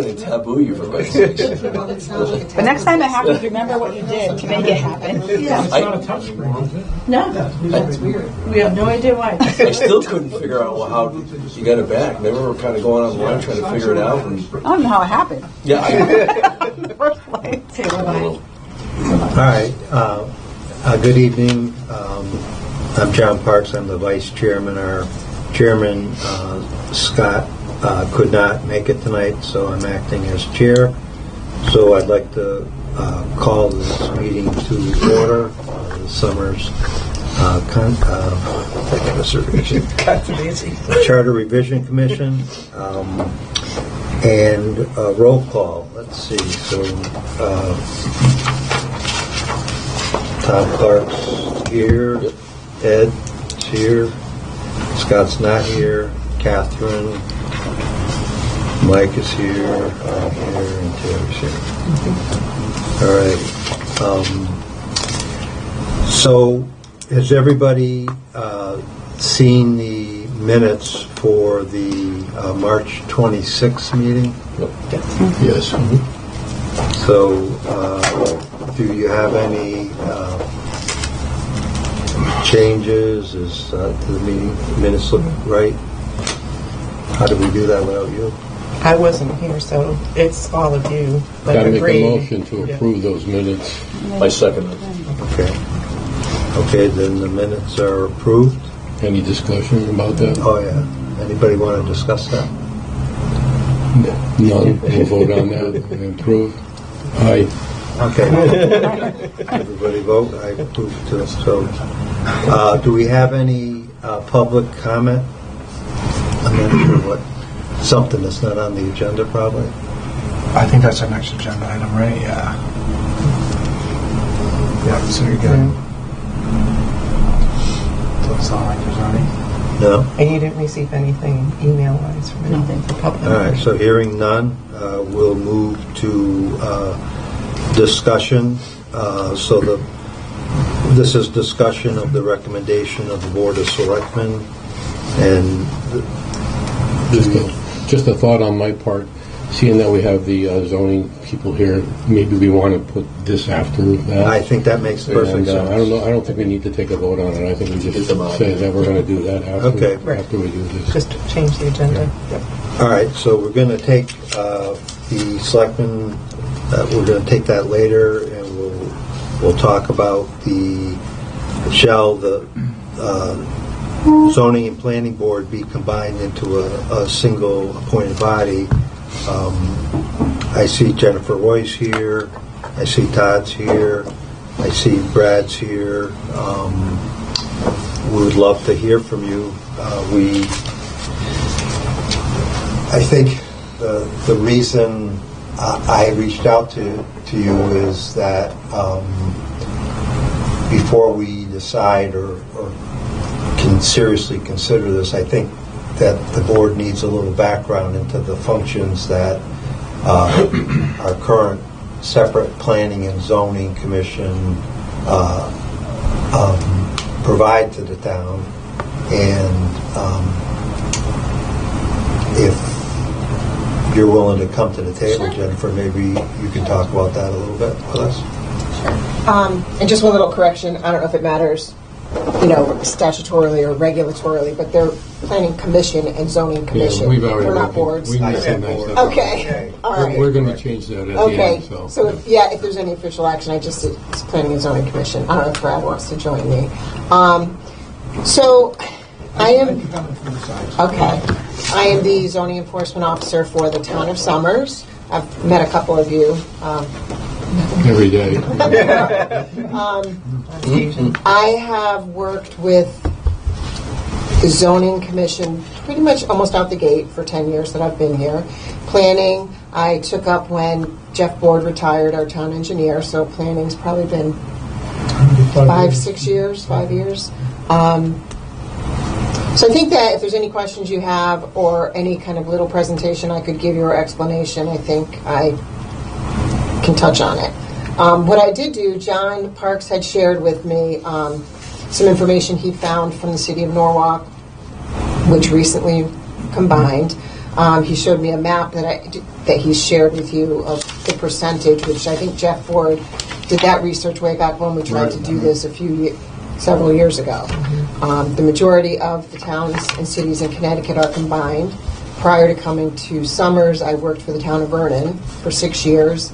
They taboo you for Christ's sake. The next time it happens, remember what you did to make it happen. Yeah, it's not a touch screen, is it? No, that's weird. We have no idea why. I still couldn't figure out how you got it back. They were kind of going online trying to figure it out. And, I don't know how it happened. yeah, In the first place. All right. Good evening. I'm John Parks. I'm the vice chairman. Our chairman, Scott, could not make it tonight, so I'm acting as chair. So I'd like to call this meeting to order. The Summers Charter Revision Commission, and roll call. Let's see. So Tom Clark's here. Yep. Ed's here. Scott's not here. Catherine. Mike is here. I'm here, and Taylor's here. All right. So, has everybody seen the minutes for the March 26th meeting? yes. So, do you have any changes? Is to the meeting minutes look right? How did we do that without you? I wasn't here, so it's all of you. Got to make a motion to approve those minutes. I second it. Okay. Okay, then the minutes are approved. Any discussion about that? Oh, yeah. Anybody want to discuss that? None. We'll vote on that and approve. Aye. Okay. Everybody vote. I approve too. So, do we have any public comment? I'm not sure what. Something that's not on the agenda, probably. I think that's our next agenda item, right? Yeah. Yeah, so you're good. So it's not like there's any. No? And you didn't receive anything email-wise from anything for public? All right, so hearing none, we'll move to discussion. This is discussion of the recommendation of the Board of Selectmen, and Just a thought on my part, seeing that we have the zoning people here, maybe we want to put this after that. I think that makes perfect sense. I don't know. I don't think we need to take a vote on it. I think we just say that we're going to do that after, Okay. after we do this. Just to change the agenda. Yep. All right, so we're going to take the selectmen. We're going to take that later, and we'll talk about the zoning and planning board be combined into a single appointed body. I see Jennifer Roy's here. I see Todd's here. I see Brad's here. We would love to hear from you. I think the reason I reached out to you is that before we decide or can seriously consider this, I think that the board needs a little background into the functions that our current separate planning and zoning commission provide to the town, and if you're willing to come to the table, sure. Jennifer, maybe you can talk about that a little bit with us. Sure. And just one little correction. I don't know if it matters, statutorily or regulatorily, but they're planning commission and zoning commission. Yeah, we've already we're not boards. Okay. All right. We're going to change that at the okay. end. So if there's any official action, it's planning and zoning commission. I don't know if Brad wants to join me. So I am I am the zoning enforcement officer for the town of Summers. I've met a couple of you. Every day. I have worked with the zoning commission pretty much almost out the gate for 10 years that I've been here. Planning, I took up when Jeff Board retired, our town engineer, so planning's probably been 5 years. So I think that if there's any questions you have or any kind of little presentation I could give you or explanation, I think I can touch on it. What I did do, John Parks had shared with me some information he found from the city of Norwalk, which recently combined. He showed me a map that that he shared with you of the percentage, which I think Jeff Ford did that research way back when we tried to do this several years ago. The majority of the towns and cities in Connecticut are combined. Prior to coming to Summers, I worked for the town of Vernon for 6 years.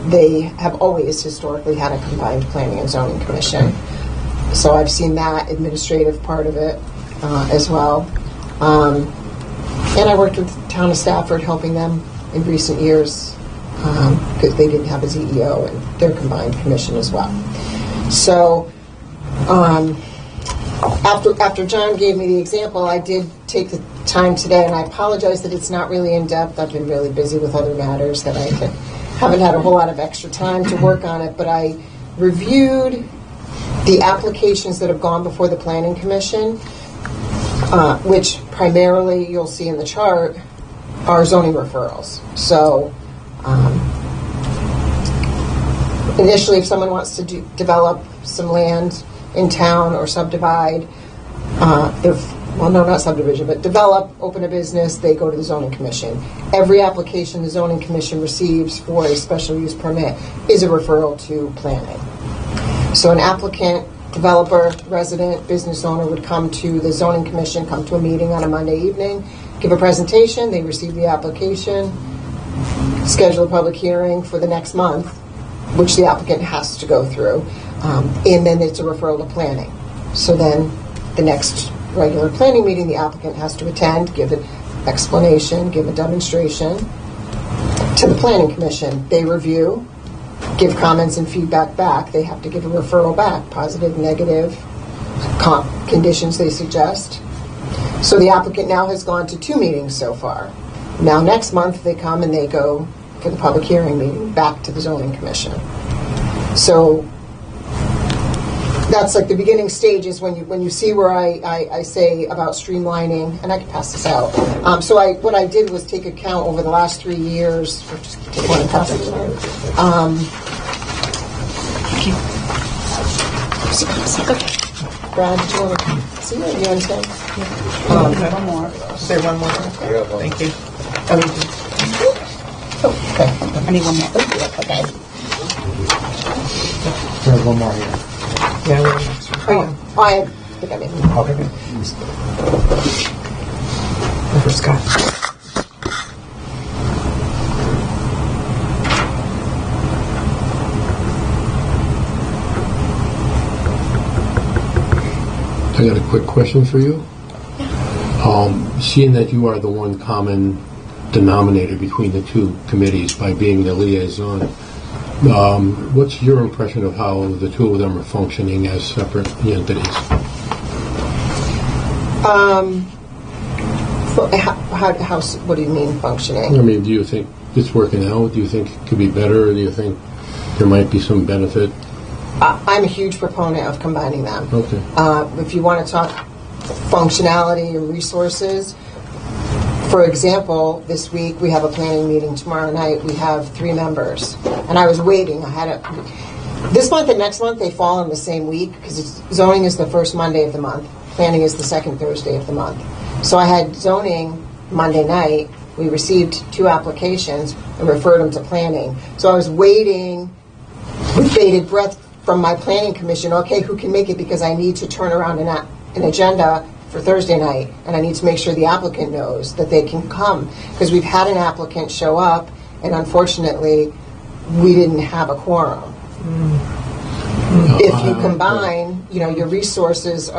They have always historically had a combined planning and zoning commission. So I've seen that administrative part of it as well. And I worked with the town of Stafford, helping them in recent years because they didn't have a ZEO and their combined commission as well. So after John gave me the example, I did take the time today, and I apologize that it's not really in depth. I've been really busy with other matters that I haven't had a whole lot of extra time to work on it, but I reviewed the applications that have gone before the Planning Commission, which primarily you'll see in the chart are zoning referrals. So initially, if someone wants to develop some land in town or subdivide, not subdivision, but develop, open a business, they go to the zoning commission. Every application the zoning commission receives for a special use permit is a referral to planning. So an applicant, developer, resident, business owner would come to the zoning commission, come to a meeting on a Monday evening, give a presentation, they receive the application, schedule a public hearing for the next month, which the applicant has to go through, and then it's a referral to planning. So then the next regular planning meeting, the applicant has to attend, give an explanation, give a demonstration to the planning commission. They review, give comments and feedback back. They have to give a referral back, positive, negative, conditions they suggest. So the applicant now has gone to 2 meetings so far. Now next month they come and they go for the public hearing meeting back to the zoning commission. So that's like the beginning stages when you see where I say about streamlining, and I can pass this out. So what I did was take account over the last 3 years. Just take one and pass it around. Brad, did you want to see it? You understand? One more. Is there one more? Thank you. Okay. I need one more. Okay. There's one more here. Yeah, we're next one. I think I made it. Okay, good. For Scott. I got a quick question for you. Seeing that you are the one common denominator between the two committees by being the liaison, what's your impression of how the two of them are functioning as separate entities? What do you mean functioning? I mean, do you think it's working out? Do you think it could be better? Do you think there might be some benefit? I'm a huge proponent of combining them. Okay. If you want to talk functionality and resources, for example, this week we have a planning meeting. Tomorrow night we have 3 members, and I was waiting. This month and next month they fall in the same week because zoning is the first Monday of the month, planning is the second Thursday of the month. So I had zoning Monday night. We received 2 applications and referred them to planning. So I was waiting with bated breath from my planning commission. Okay, who can make it, because I need to turn around an agenda for Thursday night, and I need to make sure the applicant knows that they can come, because we've had an applicant show up, and unfortunately, we didn't have a quorum. If you combine, your resources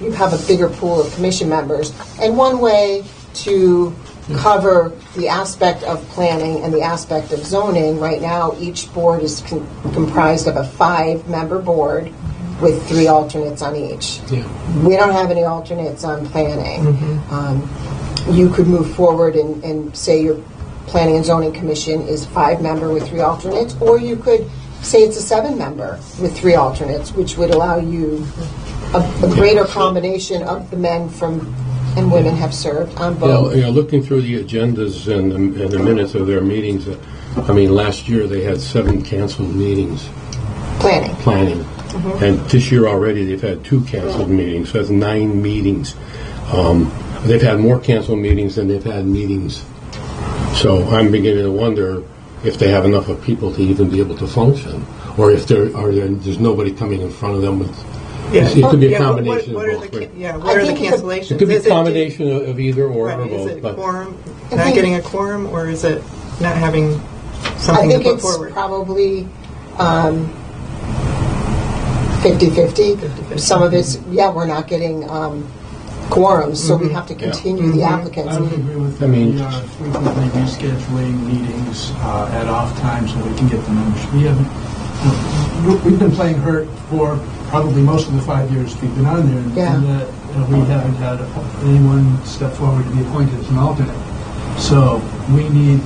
you have a bigger pool of commission members, and one way to cover the aspect of planning and the aspect of zoning, right now each board is comprised of a 5-member board with 3 alternates on each. Yeah. We don't have any alternates on planning. You could move forward and say your planning and zoning commission is 5-member with 3 alternates, or you could say it's a 7-member with 3 alternates, which would allow you a greater combination of the men and women have served on both. Looking through the agendas and the minutes of their meetings, last year they had 7 canceled meetings. Planning. And this year already they've had 2 canceled meetings, so that's 9 meetings. They've had more canceled meetings than they've had meetings So I'm beginning to wonder if they have enough of people to even be able to function, or if there's nobody coming in front of them with. Yeah. It could be a Yeah, combination what of are both. the, right? yeah, what are the think it's a- cancellations? It could be a Is it- combination of either or Right, is both. it But quorum, I not think- getting a quorum, or is it not having I something to think put it's forward? probably 50-50. Some of it's, we're not getting quorums, so we have to continue the applicants. I would agree with I that. mean- We are frequently rescheduling meetings at off times so we can get the numbers. We've been playing hurt for probably most of the 5 years we've been on there, Yeah. and that we haven't had anyone step forward to be appointed as an alternate. So we need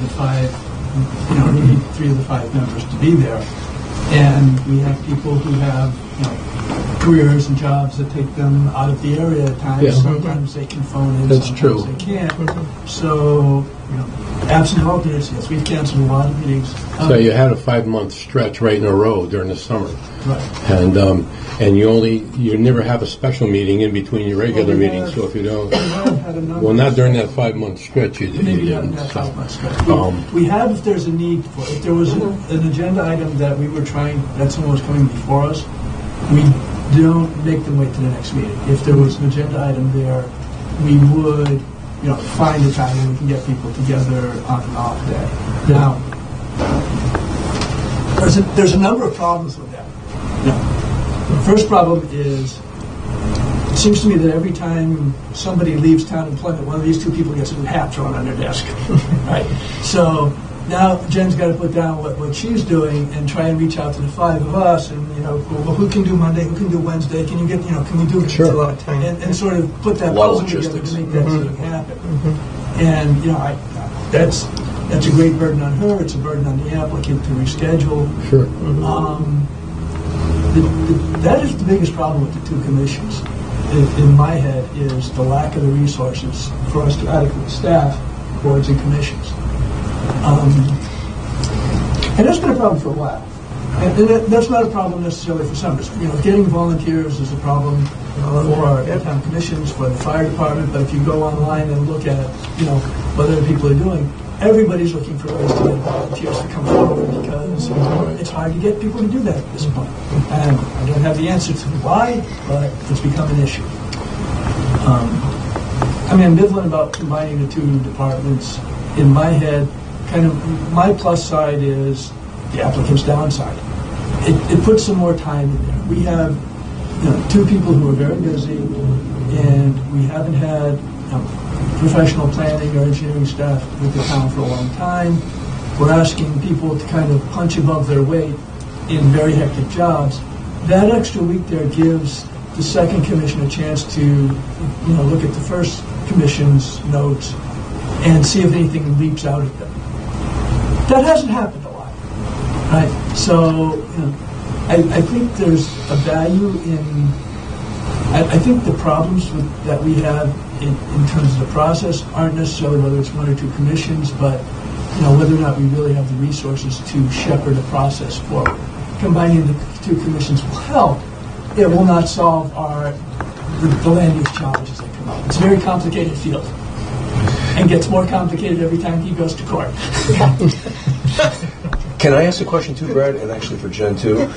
we need 3 of the 5 members to be there. And we have people who have, careers and jobs that take them out of the area at times. Yeah. Sometimes they can phone in, That's sometimes true. they can't. So, absent alternates, yes, we've canceled a lot of meetings. so you had a 5-month stretch right in a row during the summer, Right. and you never have a special meeting in between your regular meetings. So if you don't, We have had a number well, not of- during that 5-month stretch, you Maybe didn't. not that So, 5 months. But Um, we have, if there's a need for it. If there was an agenda item that we were that someone was coming before us, we don't make them wait to the next meeting. If there was an agenda item there, we would, find a time when we can get people together on an off day. Now, there's a number of problems with that. The first problem is, it seems to me that every time somebody leaves town employment, one of these 2 people gets a hat thrown on their desk. Right? So now Jen's got to put down what she's doing and try and reach out to the 5 of us, and well, who can do Monday, who can do Wednesday? Can you get, can we do Sure. It's a lot of time. and sort of put that A lot of puzzle together logistics. to make that sort of happen. And that's a great burden on her. It's a burden on the applicant to reschedule. sure. That is the biggest problem with the 2 commissions, in my head, is the lack of the resources for us to adequately staff boards and commissions. And that's been a problem for a while. And that's not a problem necessarily for some. Getting volunteers is a problem for the town commissions, for the fire department, but if you go online and look at, what other people are doing, everybody's looking for ways to get volunteers to come forward because it's hard to get people to do that at this point. And I don't have the answer to why, but it's become an issue. I'm ambivalent about combining the 2 departments. In my head, kind of my plus side is the applicant's downside. It puts some more time in there. We have 2 people who are very busy, and we haven't had professional planning or engineering staff with the town for a long time. We're asking people to kind of punch above their weight in very hectic jobs. That extra week there gives the second commission a chance to, look at the first commission's notes and see if anything leaps out at them. That hasn't happened a lot, right? So, I think there's a value in. I think the problems that we have in terms of the process aren't necessarily whether it's 1 or 2 commissions, but whether or not we really have the resources to shepherd a process forward. Combining the 2 commissions will help. It will not solve the land use challenges that come up. It's a very complicated field, and gets more complicated every time he goes to court. Can I ask a question too, Brad, and actually for Jen too?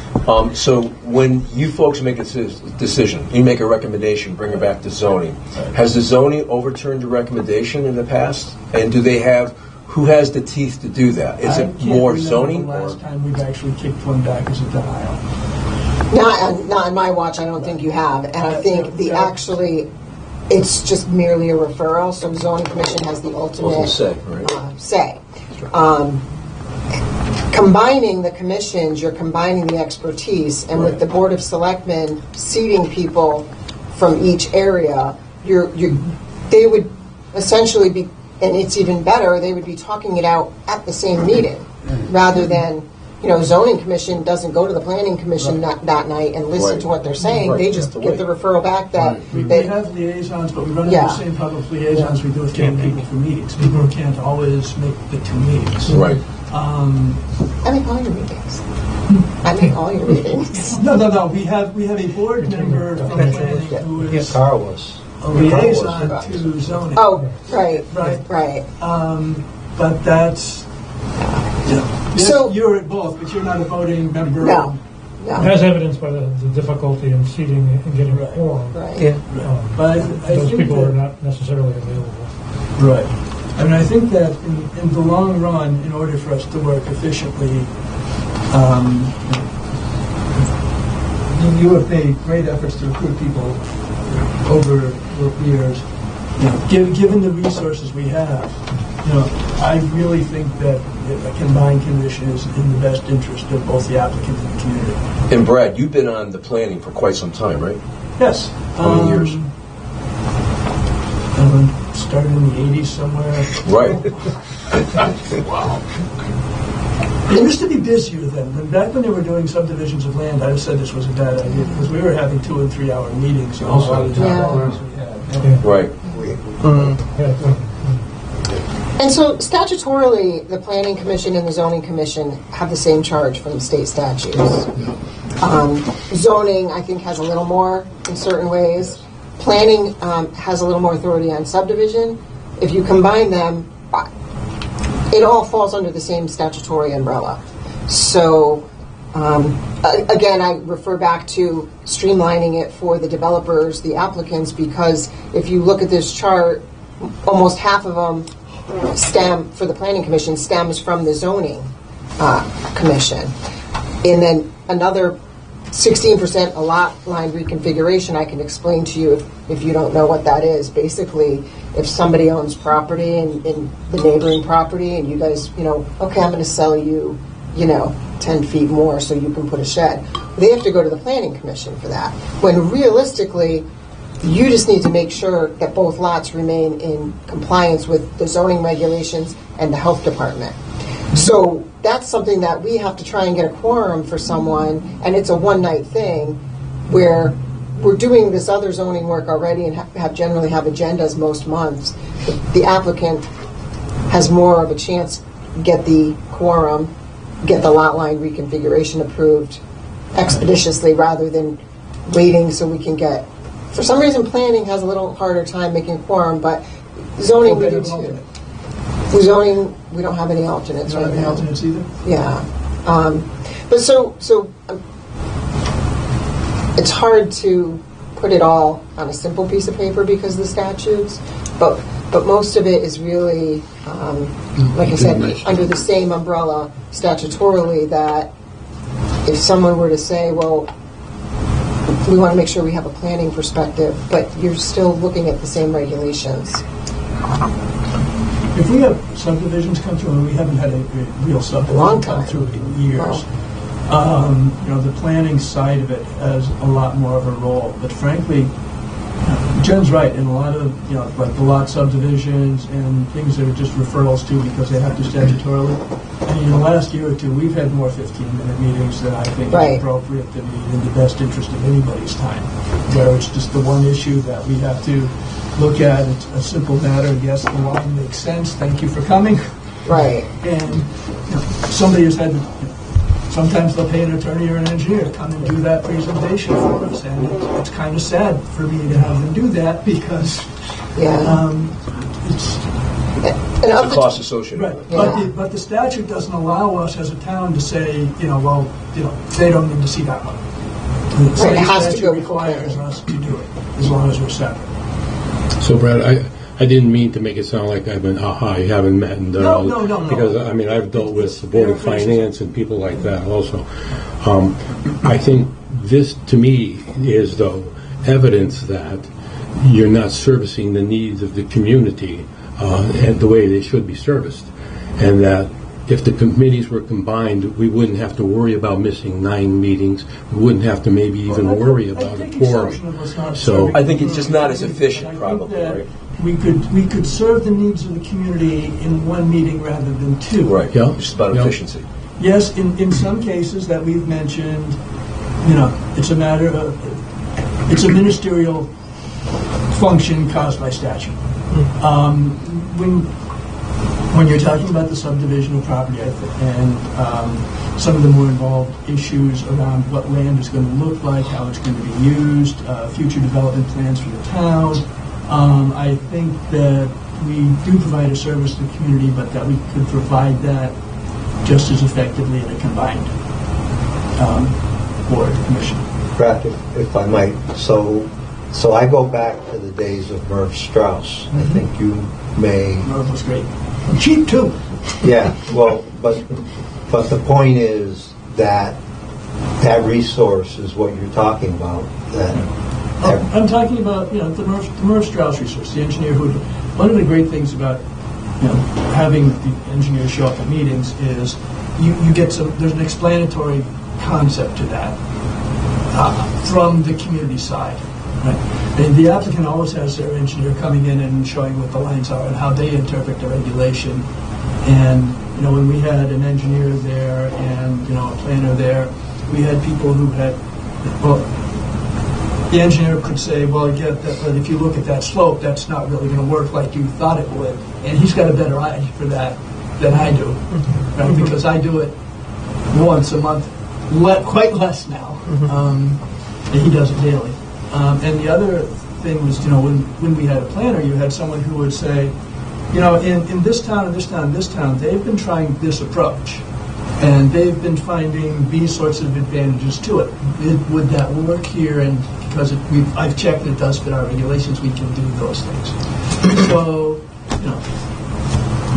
So when you folks make a decision, you make a recommendation, bring it back to zoning. Has the zoning overturned the recommendation in the past? And do they have, who has the teeth to do that? Is I it can't more remember zoning? the Or? last time we've actually kicked one back as a denial. Not on my watch, I don't think you have. And I think it's just merely a referral, so zoning commission has the ultimate Say, right? say. Combining the commissions, you're combining the expertise, and with the Board of Selectmen seating people from each area, they would essentially be, and it's even better, they would be talking it out at the same meeting, rather than, zoning commission doesn't go to the planning commission that night and listen to what they're saying. Right. They just get the referral back that We they, have liaisons, but we run into Yeah. the same problem with liaisons we do with getting people for meetings. People can't always make the 2 meetings. Right. I make all your meetings. I make all your meetings. No. We have a board member from planning who is Carl was. a liaison to zoning. Oh, right. Right. but that's, yes, So- you're at both, but you're not a voting member. No, no, As evidenced by the difficulty in seating and getting a quorum. right. Yeah. But I Those think people that- are not necessarily available. Right. I mean, I think that in the long run, in order for us to work efficiently, you have made great efforts to recruit people over the years. Given the resources we have, I really think that a combined commission is in the best interest of both the applicant and the community. And Brad, you've been on the planning for quite some time, right? Yes. How many years? Started in the 80s somewhere. Right. It used to be busier then. Back when they were doing subdivisions of land, I said this was a bad idea because we were having 2 and 3 hour meetings on a lot of the Yeah. topics we had. Right. And so statutorily, the Planning Commission and the Zoning Commission have the same charge from the state statutes. Zoning, I think, has a little more in certain ways. Planning has a little more authority on subdivision. If you combine them, it all falls under the same statutory umbrella. So, again, I refer back to streamlining it for the developers, the applicants, because if you look at this chart, almost half of them for the Planning Commission stems from the Zoning Commission. And then another 16% a lot line reconfiguration, I can explain to you if you don't know what that is. Basically, if somebody owns property in the neighboring property and you guys, okay, I'm going to sell you, 10 feet more so you can put a shed. They have to go to the Planning Commission for that. When realistically, you just need to make sure that both lots remain in compliance with the zoning regulations and the health department. So that's something that we have to try and get a quorum for someone, and it's a one-night thing where we're doing this other zoning work already and generally have agendas most months. The applicant has more of a chance to get the quorum, get the lot line reconfiguration approved expeditiously rather than waiting so we can get. For some reason, planning has a little harder time making quorum, but zoning we do too. Zoning, we don't have any alternates Don't right have any now. alternates either? Yeah, but so it's hard to put it all on a simple piece of paper because of the statutes. But most of it is really, like I said, under the same umbrella statutorily. That if someone were to say, well, we want to make sure we have a planning perspective, but you're still looking at the same regulations. If we have subdivisions come through, and we haven't had a real subdivision Long come time. through in years, the planning side of it has a lot more of a role. But frankly, Jen's right. In a lot of, like the lot subdivisions and things that are just referrals to because they have to statutorily. And in the last year or two, we've had more 15-minute meetings that I think Right. is appropriate to be in the best interest of anybody's time. Where it's just the one issue that we have to look at. It's a simple matter. Yes, the line makes sense. Thank you for coming. Right. And somebody has had, sometimes they'll pay an attorney or an engineer to come and do that presentation for us. And it's kind of sad for me to have them do that because Yeah. it's, And of The the cost associated right. with it. Yeah. But the statute doesn't allow us as a town to say, they don't need to see that one. The Right, it has to statute go requires us to do it as long as we're separate. So, Brad, I didn't mean to make it sound like I've been, you haven't met and done all No. Because, I've dealt with the Board of Finance and people like that also. I think this, to me, is, though, evidence that you're not servicing the needs of the community and the way they should be serviced. And that if the committees were combined, we wouldn't have to worry about missing 9 meetings. We wouldn't have to maybe even worry about a quorum. So, I think it's just not as efficient, probably, I right? think that we could serve the needs of the community in one meeting rather than 2. Right. Yeah. It's just about Yeah. efficiency. Yes, in some cases that we've mentioned, it's a matter of, it's a ministerial function caused by statute. When you're talking about the subdivision of property and some of the more involved issues around what land is going to look like, how it's going to be used, future development plans for the town, I think that we do provide a service to the community, but that we could provide that just as effectively in a combined board commission. Brad, if I might, so I go back to the days of Merv Strauss. I think you may. Merv was great. And cheap, too. Yeah, well, but the point is that resource is what you're talking about. I'm talking about the Merv Strauss resource, the engineer who. One of the great things about having the engineers show up at meetings is you get some. There's an explanatory concept to that from the community side. Right? And the applicant always has their engineer coming in and showing what the lines are and how they interpret the regulation. And when we had an engineer there and a planner there, we had people who had the engineer could say, well, I get that, but if you look at that slope, that's not really going to work like you thought it would. And he's got a better eye for that than I do, right? Because I do it once a month, quite less now, and he does it daily. And the other thing was, when we had a planner, you had someone who would say, in this town and this town and this town, they've been trying this approach. And they've been finding these sorts of advantages to it. Would that work here? And because I've checked it does fit our regulations, we can do those things. So,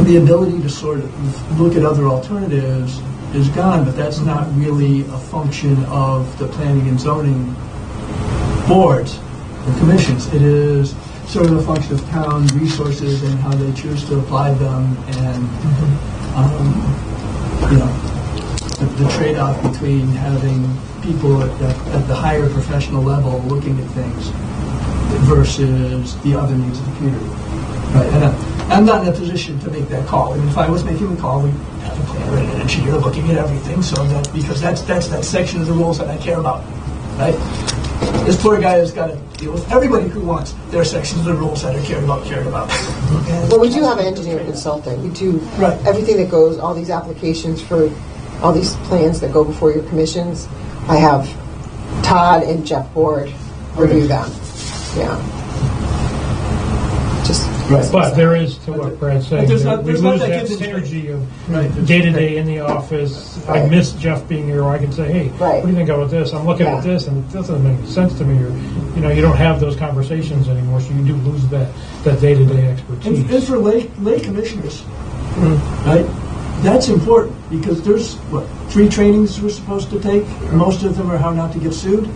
the ability to sort of look at other alternatives is gone, but that's not really a function of the planning and zoning boards or commissions. It is sort of a function of town resources and how they choose to apply them, and the trade-off between having people at the higher professional level looking at things versus the other needs of the community. Right? And I'm not in a position to make that call. I mean, if I was making the call, we'd have a planner and an engineer looking at everything, because that's that section of the rules that I care about. Right? This poor guy has got to deal with everybody who wants their sections of the rules that are cared about. Well, we do have an engineer consultant. We do everything that goes, all these applications for all these plans that go before your commissions. I have Todd and Jeff Board review them. Yeah. But there is, to what Brad's saying, there's we lose not that synergy of day-to-day in the office. I miss Jeff being here, or I can say, hey, what do you think about this? I'm looking at this, and it doesn't make sense to me. Or, you don't have those conversations anymore, so you do lose that day-to-day expertise. And for lay commissioners, right? That's important, because there's 3 trainings we're supposed to take. Most of them are how not to get sued.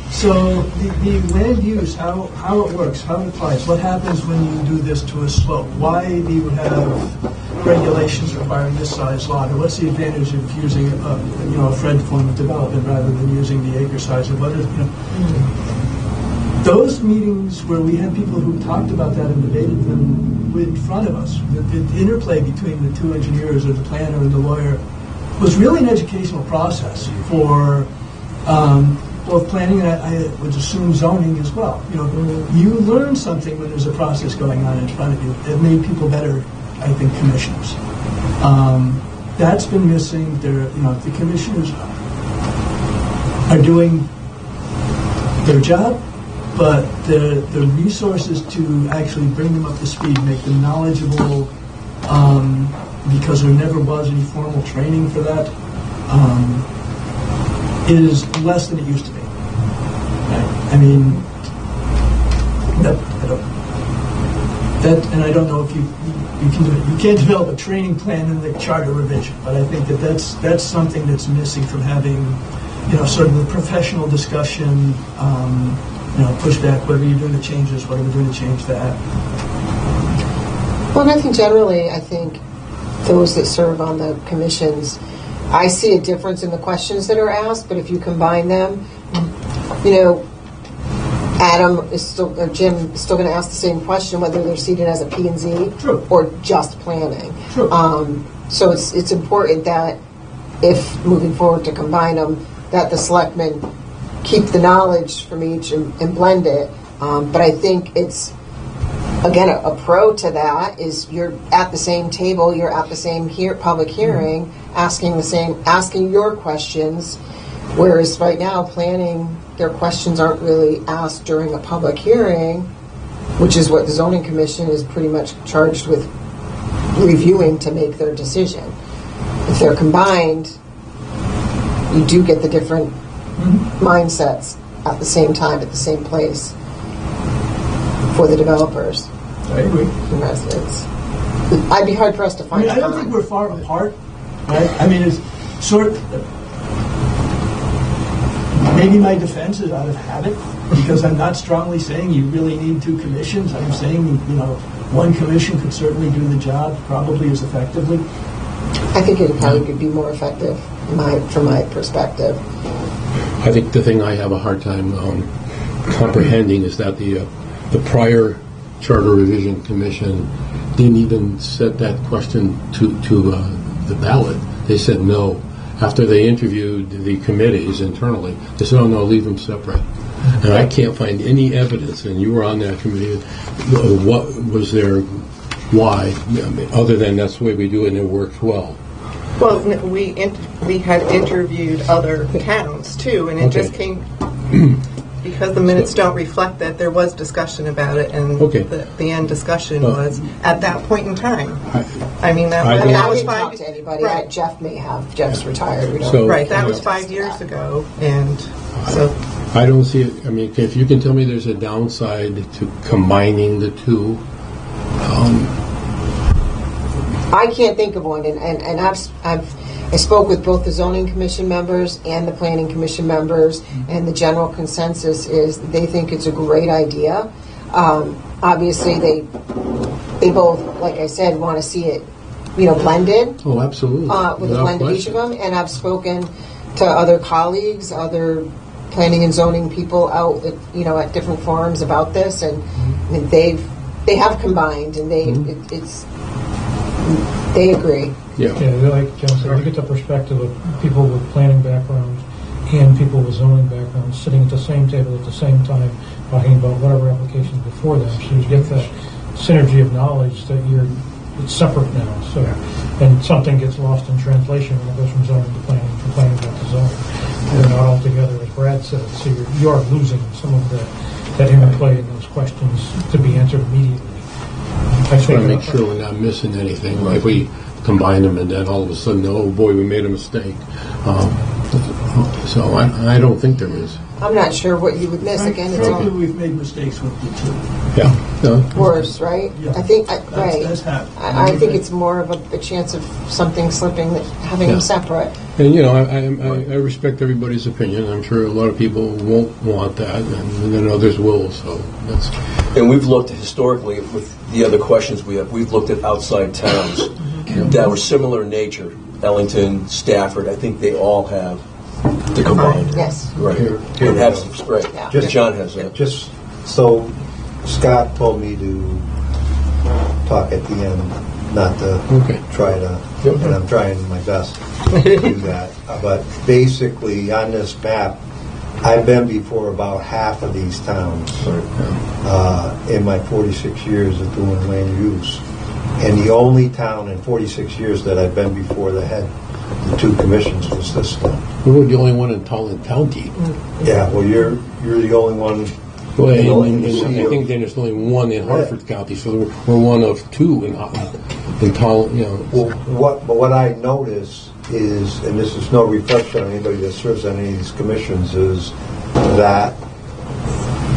So the land use, how it works, how it applies, what happens when you do this to a slope? Why do you have regulations requiring this size lot? Or what's the advantage of using a FRED form of development rather than using the acre size? Or what is, those meetings where we had people who talked about that and debated them in front of us, the interplay between the 2 engineers or the planner and the lawyer was really an educational process for both planning and I would assume zoning as well. You learn something when there's a process going on in front of you. It made people better, I think, commissioners. That's been missing. The commissioners are doing their job, but the resources to actually bring them up to speed, make them knowledgeable, because there never was any formal training for that, is less than it used to be. Right? I mean, and I don't know if you can do it. You can't develop a training plan in the charter revision, but I think that's something that's missing from having, sort of the professional discussion, pushback. What are you doing to change this? What are we doing to change that? Well, and I think generally, those that serve on the commissions, I see a difference in the questions that are asked, but if you combine them, Adam is still, or Jim is still going to ask the same question, whether they're seated as a P&Z or just planning. So it's important that if moving forward to combine them, that the selectmen keep the knowledge from each and blend it. But I think it's, again, a pro to that is you're at the same table, you're at the same public hearing, asking your questions, whereas right now planning, their questions aren't really asked during a public hearing. which is what the zoning commission is pretty much charged with reviewing to make their decision. If they're combined, you do get the different mindsets at the same time, at the same place for the developers I agree. and residents. I'd be hard pressed to I find mean, I don't think we're far apart, right? I mean, it's sort maybe my defense is out of habit, because I'm not strongly saying you really need two commissions. I'm saying, one commission could certainly do the job probably as effectively. I think it probably could be more effective from my perspective. I think the thing I have a hard time comprehending is that the prior Charter Revision Commission didn't even set that question to the ballot. They said no. After they interviewed the committees internally, they said, oh no, leave them separate. And I can't find any evidence, and you were on that committee, what was their why, other than that's the way we do it and it works well. Well, we had interviewed other towns too, and it just came because the minutes don't reflect that there was discussion about it, and the end discussion was at that point in time. I mean, that I was didn't 5 talk to anybody. Right. Jeff may have. Jeff's retired. We don't So- Right, that was 5 years ago, and so I don't see it. I mean, if you can tell me there's a downside to combining the two, I can't think of one, and I spoke with both the zoning commission members and the planning commission members, and the general consensus is they think it's a great idea. Obviously, they both, like I said, want to see it, blended. oh, absolutely. With a Without blend of each of them, and I've spoken to other colleagues, other planning and zoning people out, at different forums about this, and they have combined, and they agree. Yeah, like Jen said, we get the perspective of people with planning backgrounds and people with zoning backgrounds sitting at the same table at the same time, talking about whatever applications before them. So you get that synergy of knowledge that it's separate now. So, and something gets lost in translation when it goes from zoning to planning, from planning back to zoning. They're not all together, as Brad said. So you are losing some of that interplay in those questions to be answered immediately. I just want to make sure we're not missing anything. Like we combine them and then all of a sudden, oh boy, we made a mistake. So I don't think there is. I'm not sure what you would miss. Again, it's Frankly, all we've made mistakes with the two. Yeah. No. worse, right? Yeah. I think, That's happened. I think it's more of a chance of something slipping, that having them separate. And I respect everybody's opinion. I'm sure a lot of people won't want that, and then others will. So that's. And we've looked historically with the other questions we have. We've looked at outside towns that were similar in nature. Ellington, Stafford. I think they all have the combined. Yes. Right. Here And we have go. some spray. Yeah. Just John has that. Just so Scott told me to talk at the end, not to try to, and I'm trying my best to do that. But basically, on this map, I've been before about half of these towns in my 46 years of doing land use. And the only town in 46 years that I've been before that had the two commissions was this one. We were the only one in Tolland County. Yeah, well, you're the only one. Well, in and the I CEO. think then there's only one in Hartford County, so we're one of two in Tolland. Well, what I notice is, and this is no reflection on anybody that serves on any of these commissions, is that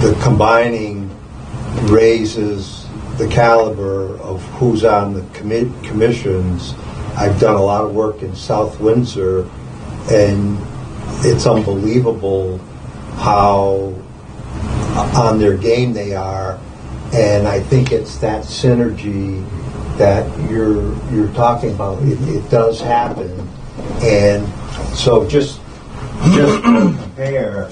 the combining raises the caliber of who's on the commissions. I've done a lot of work in South Windsor, and it's unbelievable how on their game they are, and I think it's that synergy that you're talking about. It does happen, and so just to compare.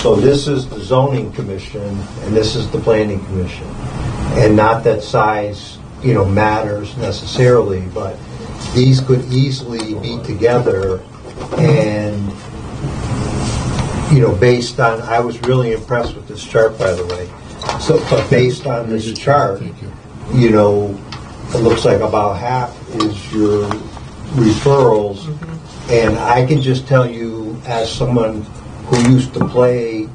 So this is the zoning commission, and this is the planning commission, and not that size, matters necessarily, but these could easily be together, and based on, I was really impressed with this chart, by the way. So, but based on this chart, it looks like about half is your referrals, and I can just tell you, as someone who used to play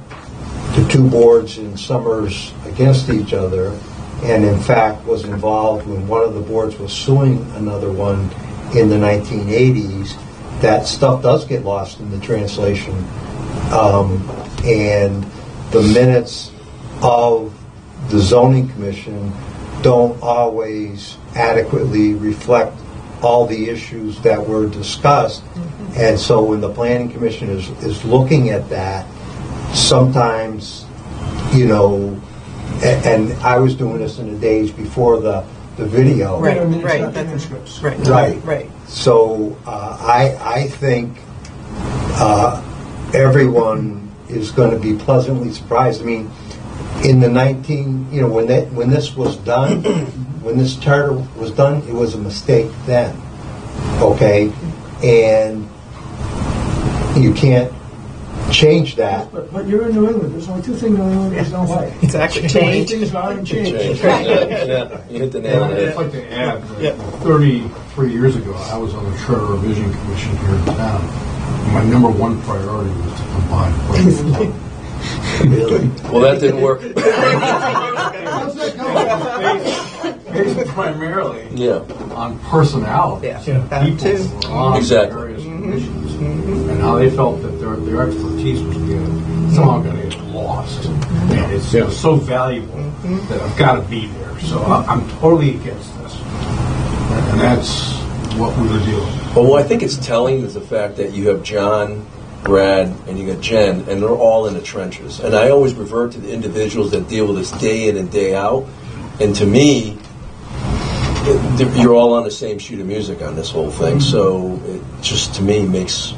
the two boards in Summers against each other, and in fact was involved when one of the boards was suing another one in the 1980s. That stuff does get lost in the translation, and the minutes of the zoning commission don't always adequately reflect all the issues that were discussed. And so when the planning commission is looking at that, sometimes, you know, and I was doing this in the days before the video. Right, Minutes, right, not that's- transcripts. Right. So I think everyone is going to be pleasantly surprised. I mean, in the when this was done, when this charter was done, it was a mistake then. Okay, and you can't change that. But you're in New England. There's only two things New Englanders don't like. Exactly. Change. Change. Things are change. Yeah, you hit the nail on I'd it. like to add that 33 years ago, I was on the Charter Revision Commission here in town. My number one priority was to combine planning. Really? Well, that didn't work. Based primarily Yeah. on personality. Yeah, that People too. who were on Exactly. various commissions, and how they felt that their expertise was somehow going to get lost. And it's so valuable that I've got to be there. So I'm totally against this, and that's what we were dealing with. Well, what I think it's telling is the fact that you have John, Brad, and you got Jen, and they're all in the trenches. And I always revert to the individuals that deal with this day in and day out. And to me, you're all on the same sheet of music on this whole thing. So it just, to me, makes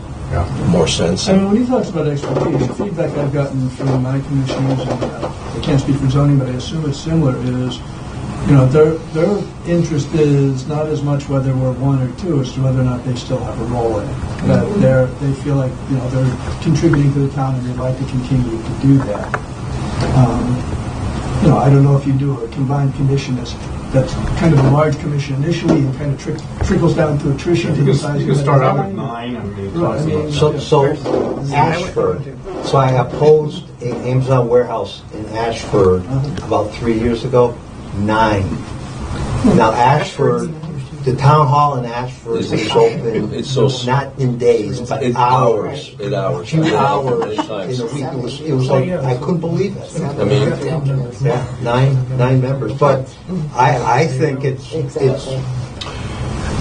more sense. I mean, when he talks about expertise, the feedback I've gotten from my commissioners, and I can't speak for zoning, but I assume it's similar, is, you know, their interest is not as much whether we're one or two, as to whether or not they still have a role in it. That they feel like, you know, they're contributing to the town and they'd like to continue to do that. You know, I don't know if you do a combined commission that's kind of a large commission initially and kind of trickles down to attrition to the size You of can the start out with town. 9. I mean, it's Right, I mean, So Ashford. So I opposed an Amazon warehouse in Ashford about 3 years ago. 9. Now Ashford, the town hall in Ashford is open. It's so not in days, but It's hours. hours. In hours. A few hours Many times. in a week. It was like I couldn't believe it. I mean, Yeah, nine members. But I think it's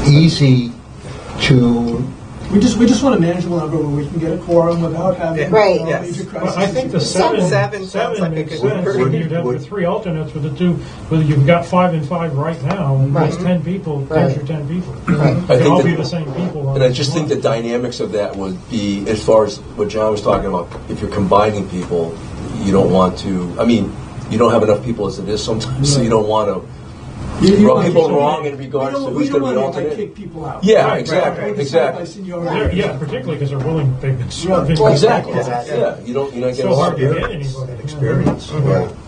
easy to. We just want a manageable number where we can get a quorum without having Right. you know, major crises. Well, I think the Seven seven sounds like a makes good sense. number. You'd have the 3 alternates with the 2. Whether you've got 5 and 5 right now, and Right. there's 10 people. Right. 10 or 10 people. Right. I They all think be that- the same people. on and I each just think one. the dynamics of that would be, as far as what John was talking about, if you're combining people, you don't want to, I mean, you don't have enough people as it is sometimes, so you don't want to You rub want people to- wrong in regards to we who's don't going to be want to alternate. kick people out. Yeah, Right, exactly, Right, exactly. by seniority. Yeah, particularly because they're willing. They've been serving. Right. Exactly. Yeah. Yeah, you're not getting So hard to hard. get anybody. Experience.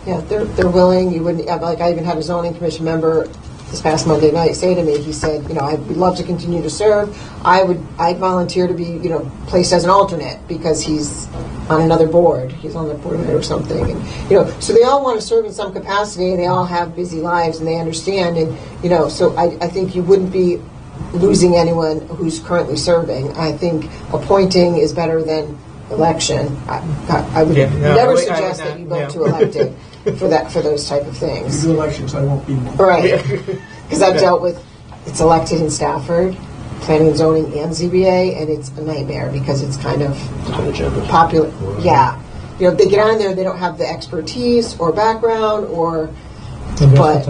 Yeah, they're willing. You wouldn't like. I even had a zoning commission member this past Monday night say to me. He said, you know, I'd love to continue to serve. I'd volunteer to be, you know, placed as an alternate because he's on another board. He's on the board or something, and you know, so they all want to serve in some capacity, and they all have busy lives, and they understand, and you know, so I think you wouldn't be losing anyone who's currently serving. I think appointing is better than election. I would Yeah, no, never I would suggest not, that you vote no. to elected for those type of If things. you do elections, I won't be more. Right. Because I've dealt with, it's elected in Stafford, planning and zoning and ZBA, and it's a nightmare because it's kind of popular. Yeah. You know, they get on there, they don't have the expertise or background or, but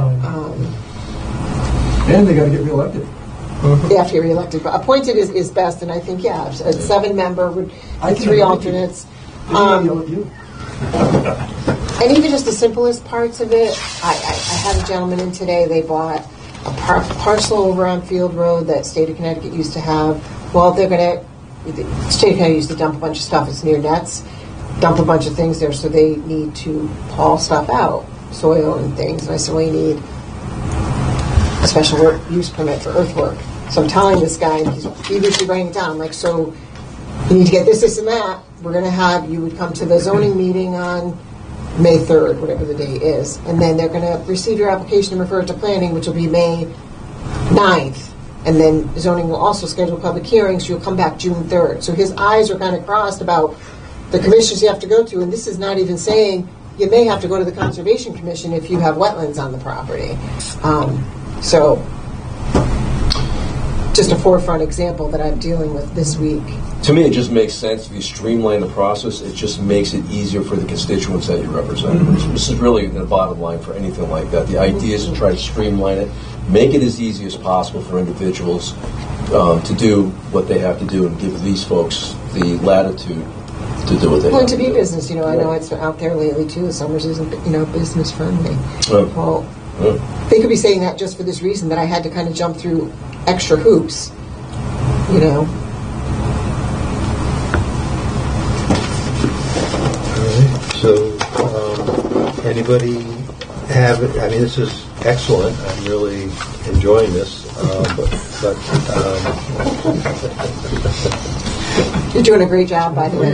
And they got to get reelected. they have to get reelected. But appointed is best, and I think, yeah, a 7-member with I can 3 agree with you. alternates. They yell at you. And even just the simplest parts of it, I had a gentleman in today, they bought a parcel over on Field Road that State of Connecticut used to have. Well, the State of Connecticut used to dump a bunch of stuff, it's near nets, dump a bunch of things there, so they need to haul stuff out, soil and things. And I said, well, you need a special use permit for earthwork. So I'm telling this guy, and he's feverishly writing it down, I'm like, so you need to get this, this, and that. We're going to have, you would come to the zoning meeting on May 3rd, whatever the date is. And then they're going to receive your application and refer it to planning, which will be May 9th. And then zoning will also schedule public hearings. You'll come back June 3rd. So his eyes are kind of crossed about the commissions you have to go to. And this is not even saying you may have to go to the Conservation Commission if you have wetlands on the property. So just a forefront example that I'm dealing with this week. To me, it just makes sense. If you streamline the process, it just makes it easier for the constituents that you represent. This is really the bottom line for anything like that. The idea is to try to streamline it, make it as easy as possible for individuals to do what they have to do, and give these folks the latitude to do what they Well, have to to be do. business, you know, I know it's out there lately too. Summers isn't, business friendly. Well, they could be saying that just for this reason, that I had to kind of jump through extra hoops, So, anybody have? I mean, this is excellent. I'm really enjoying this. You're doing a great job, by the way.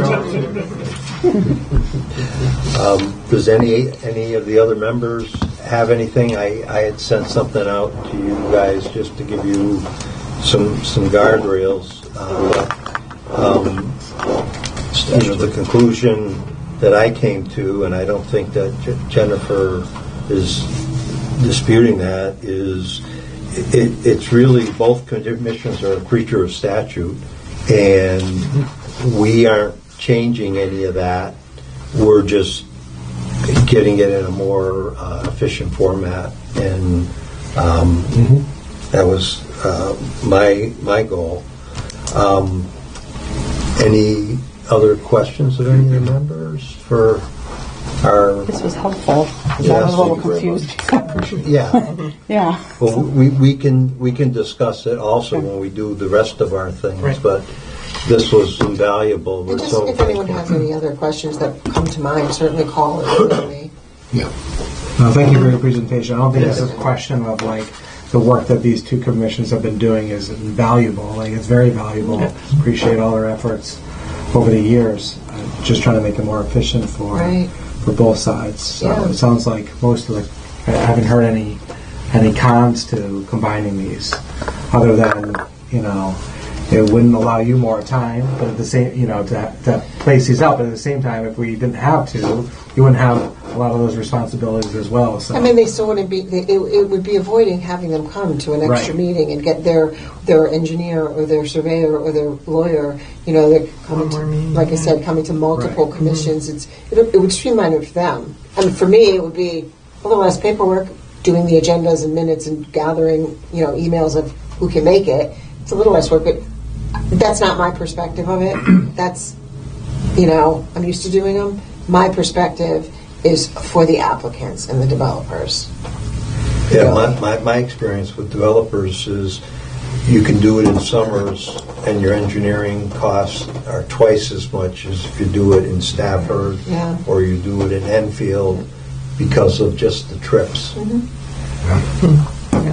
Does any of the other members have anything? I had sent something out to you guys just to give you some guardrails. The conclusion that I came to, and I don't think that Jennifer is disputing that, is it's really both commissions are a creature of statute, and we aren't changing any of that. We're just getting it in a more efficient format, and that was my goal. Any other questions of any of the members for our? This was helpful. Yes, I was a little thank you very confused. Yeah. Yeah. Well, we can discuss it also when we do the rest of our things, Right. but this was invaluable. We're And just so if anyone thankful. has any other questions that come to mind, certainly call or email me. Yeah. No, thank you for your presentation. I don't think it's a question of the work that these two commissions have been doing is invaluable. It's very valuable. Appreciate all their efforts over the years. Just trying to make it more efficient for both sides. So Yeah. it sounds like most of I haven't heard any cons to combining these, other than it wouldn't allow you more time, but at the same, to place these out. But at the same time, if we didn't have to, you wouldn't have a lot of those responsibilities as well. So. I mean, they still wouldn't be. It would be avoiding having them come to an extra meeting and get their engineer or their surveyor or their lawyer. They're coming to, like I said, coming to multiple commissions. It would streamline it for them. I mean, for me, it would be a little less paperwork, doing the agendas and minutes and gathering, emails of who can make it. It's a little less work, but that's not my perspective of it. That's, I'm used to doing them. My perspective is for the applicants and the developers. Yeah, my experience with developers is you can do it in Summers and your engineering costs are twice as much as if you do it in Stafford or you do it in Enfield because of just the trips.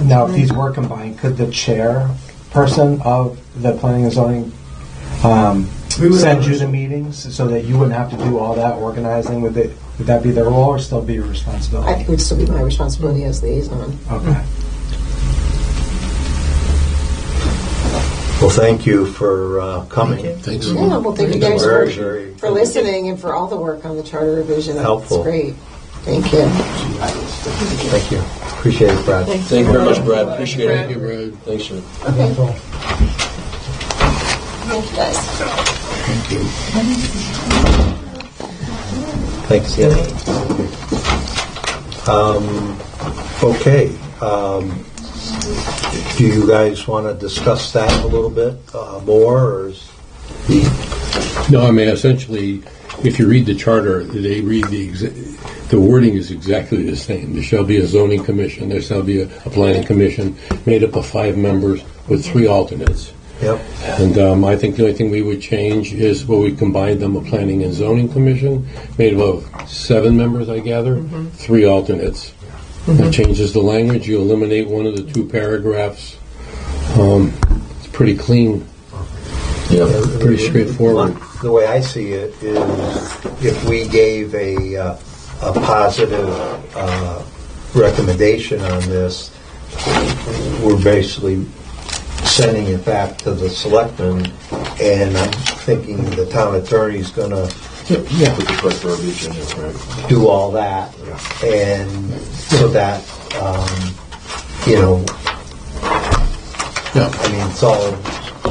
Now, if these were combined, could the chairperson of the planning and zoning send you the meetings so that you wouldn't have to do all that organizing? Would that be their role or still be your responsibility? It would still be my responsibility as liaison. Okay. Well, thank you for coming. Thanks. Yeah, well, thank you guys Very, very for listening and for all the work on the charter revision. Helpful. That's great. Thank you. Thank you. Appreciate it, Brad. Thank you very much, Brad. Appreciate Thank it. you, Brad. Thanks, sir. Okay. Thank you, guys. Thanks, yeah. Okay. Do you guys want to discuss that a little bit more, or is No, I mean, essentially, if you read the charter, they read the wording is exactly the same. There shall be a zoning commission, there shall be a planning commission made up of 5 members with 3 alternates. Yep. And I think the only thing we would change is where we combine them a planning and zoning commission made up of 7 members, I gather, 3 alternates. That changes the language. You eliminate one of the 2 paragraphs. It's pretty clean. Yeah. Pretty straightforward. The way I see it is if we gave a a positive recommendation on this, we're basically sending it back to the selectmen, and I'm thinking the town attorney's going to With the correct verbiage in it, right? do all that, and so that, you know, Yeah. I mean, it's all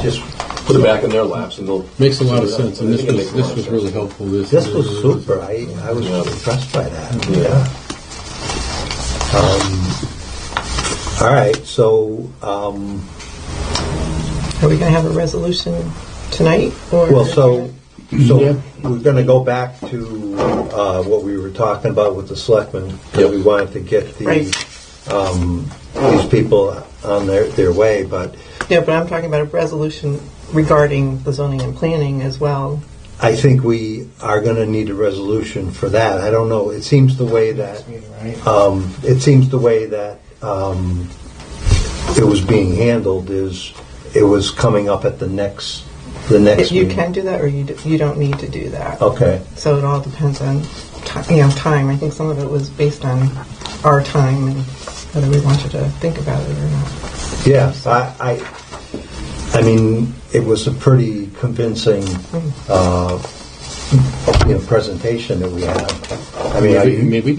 just, Put it back in their laps and they'll... Makes a lot of sense, and I think it makes a lot this of was sense. really helpful. this was super. I was impressed by that. Yeah. All right, so, Are we going to have a resolution tonight? Or well, so Yeah. we're going to go back to what we were talking about with the selectmen, because Yep. we wanted to get Right. these people on their way, but Yeah, but I'm talking about a resolution regarding the zoning and planning as well. I think we are going to need a resolution for that. I don't know. It seems the way that it was being handled is it was coming up at the next You meeting. can do that, or you don't need to do that. Okay. So it all depends on time. I think some of it was based on our time and whether we wanted to think about it or not. Yeah. I mean, it was a pretty convincing presentation that we had. I mean, Maybe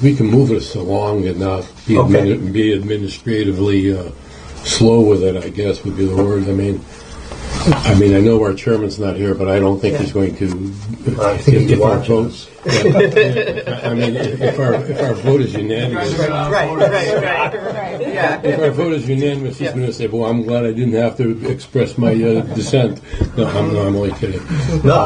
we can move this along and not be, Okay. be administratively slow with it, I guess would be the word. I mean, I know our chairman's not here, but I don't think he's going to. I think he's if our watching vote, I mean, if our vote is unanimous, Right. Yeah. if our vote is unanimous, he's going to say, "Well, I'm glad I didn't have to express my dissent." No, I'm only kidding. no,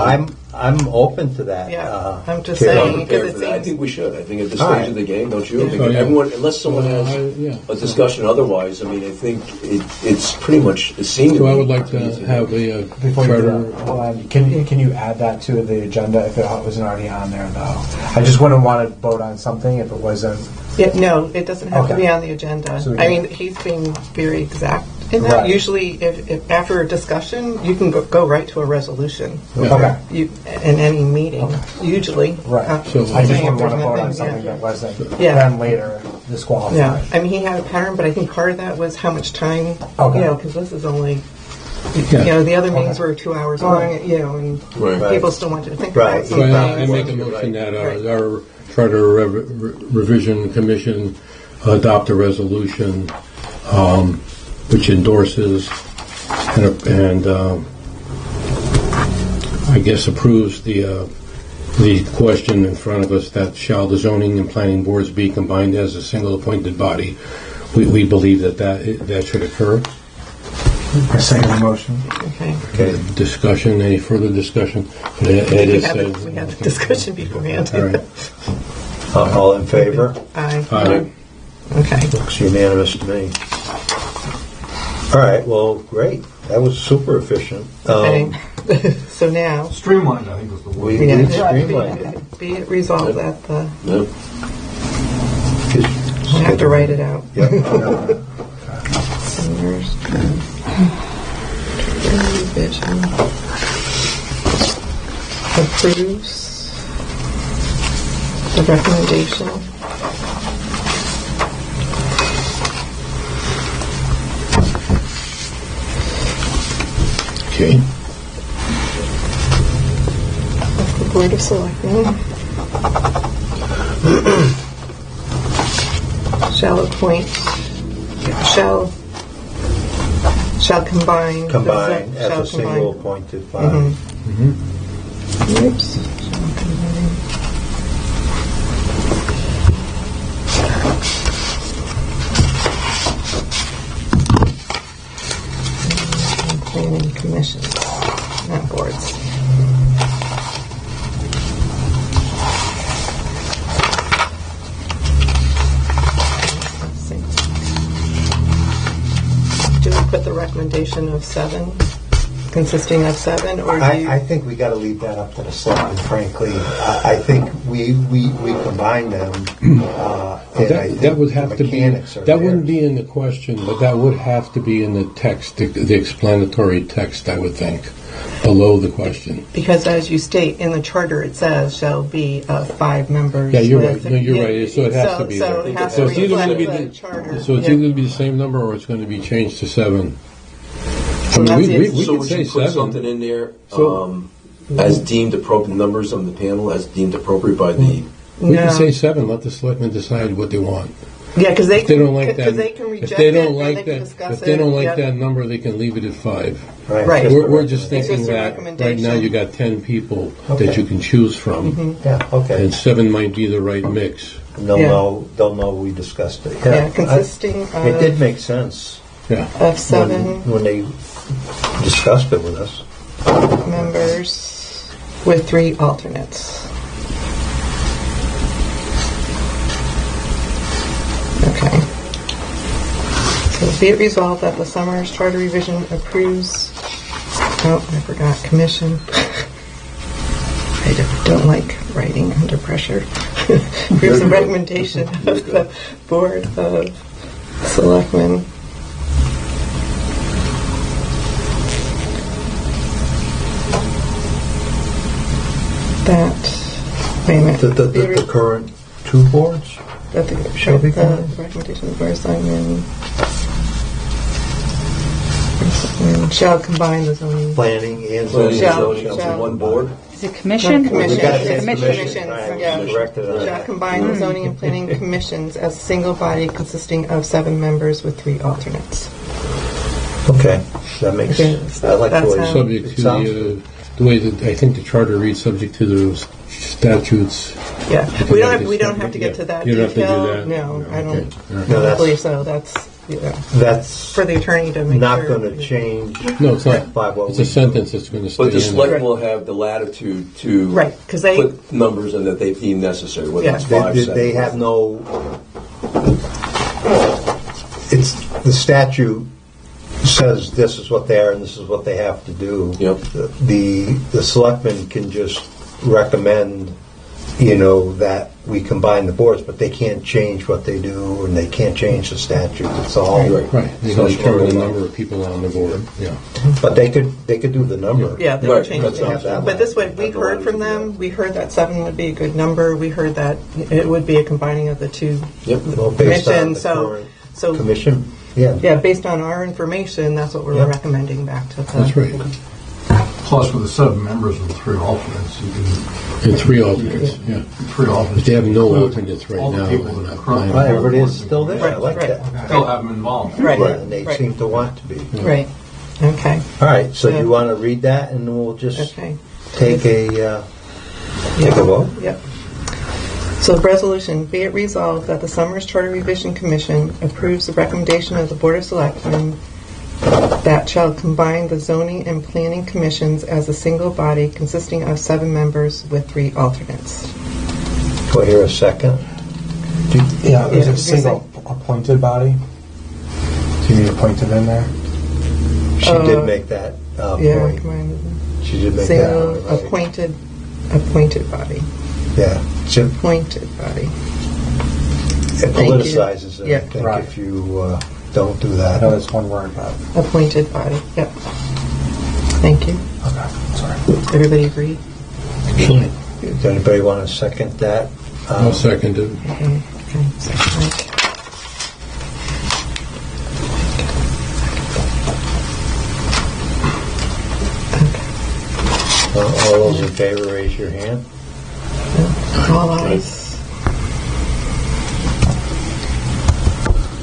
I'm open to that. Yeah. I'm just Carol. saying, because it I seems... think we should. I think at this All stage right. of the game, don't you? I think Oh, yeah. everyone, unless someone has a discussion otherwise, I mean, I think it's pretty much the same. So I would like to have a Before you do charter. that, hold on. Can you add that to the agenda if it wasn't already on there, though? I just wouldn't want to vote on something if it wasn't. Yeah, no, it doesn't have to Okay. be on the agenda. So we I can- mean, he's being very exact in that. Right. Usually, if after a discussion, you can go right to a resolution. Okay. In any meeting, usually. Right. So- I just If wouldn't want to there's vote on nothing, something yeah. that wasn't Yeah. then later disqualified. Yeah, I mean, he had a pattern, but I think part of that was how much time, Okay. because this is only, Yeah. the other meetings were 2 hours long, and Right. people still wanted to think Right. about So I something. make a motion that Right. our Charter Revision Commission adopt a resolution which endorses and I guess approves the question in front of us that shall the zoning and planning boards be combined as a single appointed body. We believe that should occur. I second the motion. Okay. Okay. Discussion, any further discussion? We had the discussion beforehand. All right. All in favor? Aye. Aye. Okay. Looks unanimous to me. All right, well, great. That was super efficient. Okay. So now, Streamlined, I think was the word. We did streamline it. be it resolved that Yeah. I have to write it out. Yep. Seniors, revision approves the recommendation Okay. of the Board of Selectmen. Shall appoint, shall combine. Combine as shall a single combine. appointed body. Oops. Shall combine. Planning commission, not boards. Let's see. Do we put the recommendation of 7? consisting of 7, or do you? I think we got to leave that up to the selectmen, frankly. I think we combine them. And I think That would have to be, mechanics are that there. wouldn't be in the question, but that would have to be in the text, the explanatory text, I would think, below the question. Because as you state in the charter, it says shall be 5 members. Yeah, you're with- right. No, you're right. So it has to be So there. it has So to it's either going to reflect be the charter. So it's Yeah. either going to be the same number or it's going to be changed to 7. So that's we it. could So would say you put 7. something in there So- as deemed appropriate, numbers on the panel as deemed appropriate by the... We No. can say 7. Let the selectmen decide what they want. Yeah, because they If they don't like that, they can reject if they it, don't and like they can that, discuss if they don't it. like Yep. that number, they can leave it at 5. Right. We're just It's thinking just a that right now recommendation. you got 10 people Okay. that you can choose from, Yeah, okay. and 7 might be the right mix. And they'll Yeah. know we discussed it. Yeah, consisting It did of, make sense Yeah. 7 when they discussed it with us. members with 3 alternates. Okay. So be it resolved that the Summers Charter Revision approves, oh, I forgot, commission. I don't like writing under pressure. Approves the recommendation of the Board of Selectmen that, wait a minute. The current 2 boards? That the recommendation of the Board of Selectmen shall combine the zoning. Planning and Planning and Shall- zoning shall- into one board? Is it commission? Commission. We gotta It's say commission. right, Yeah. we corrected it. Shall combine the zoning and planning commissions as a single body consisting of 7 members with 3 alternates. Okay, that makes, Okay, I like the that's way how- Subject it to sounds. the way that I think the charter reads, subject to the statutes. Yeah, can we have don't have to get to that You don't have to do detail. that? No, I Okay. don't All right. No, that's- believe so. That's, yeah, That's for the attorney to make not sure. going to change No, it's not. by what It's we a sentence that's going to stay But the in select there. will have the latitude to Right, 'cause they- put numbers in that they deem necessary, whether Yeah. it's 5, They 7. have no. It's the statute says this is what they are and this is what they have to do. Yep. The selectmen can just recommend, that we combine the boards, but they can't change what they do and they can't change the statute. It's all. Right. They can determine the number of people on the board. Yeah. But they could do the number. Yeah, they Right, would change that's it. not that But this way, we Have the heard from latitude, them, we heard that 7 would be a good number, we heard that it would be a combining of the 2 Yep. Well, based on commissions, the current so, commission. Yeah. yeah, based on our information, that's what we're Yeah. recommending back to the. That's right. Plus, with the 7 members with 3 alternates, you can And 3 alternates, yeah. 3 alternates. But they have no alternates right All the now. people on that that are plan. Right, everybody is still there. I Right, like right. that. Still have them involved. Right, And they right. seem to want to be. Right, okay, All right, so Yeah. you want to read that, and then we'll just okay. take a vote. Yep. So the resolution, be it resolved that the Summers Charter Revision Commission approves the recommendation of the Board of Selectmen that shall combine the zoning and planning commissions as a single body consisting of 7 members with 3 alternates. Do I hear a second? Yeah, there's Yeah, a single appointed body. Do you need appointed in there? She did make that Yeah, point. combine She did make that single point, right? appointed body, Yeah. appointed body. It Thank you. politicizes it, Yeah. I think, Right. if you don't do I that. know that's one word, but Appointed body, yep. Thank you. okay, sorry. Everybody agree? Fine. Does anybody want to second that? I'll second it. Okay, second Mike. All those in favor, raise your hand. All ayes.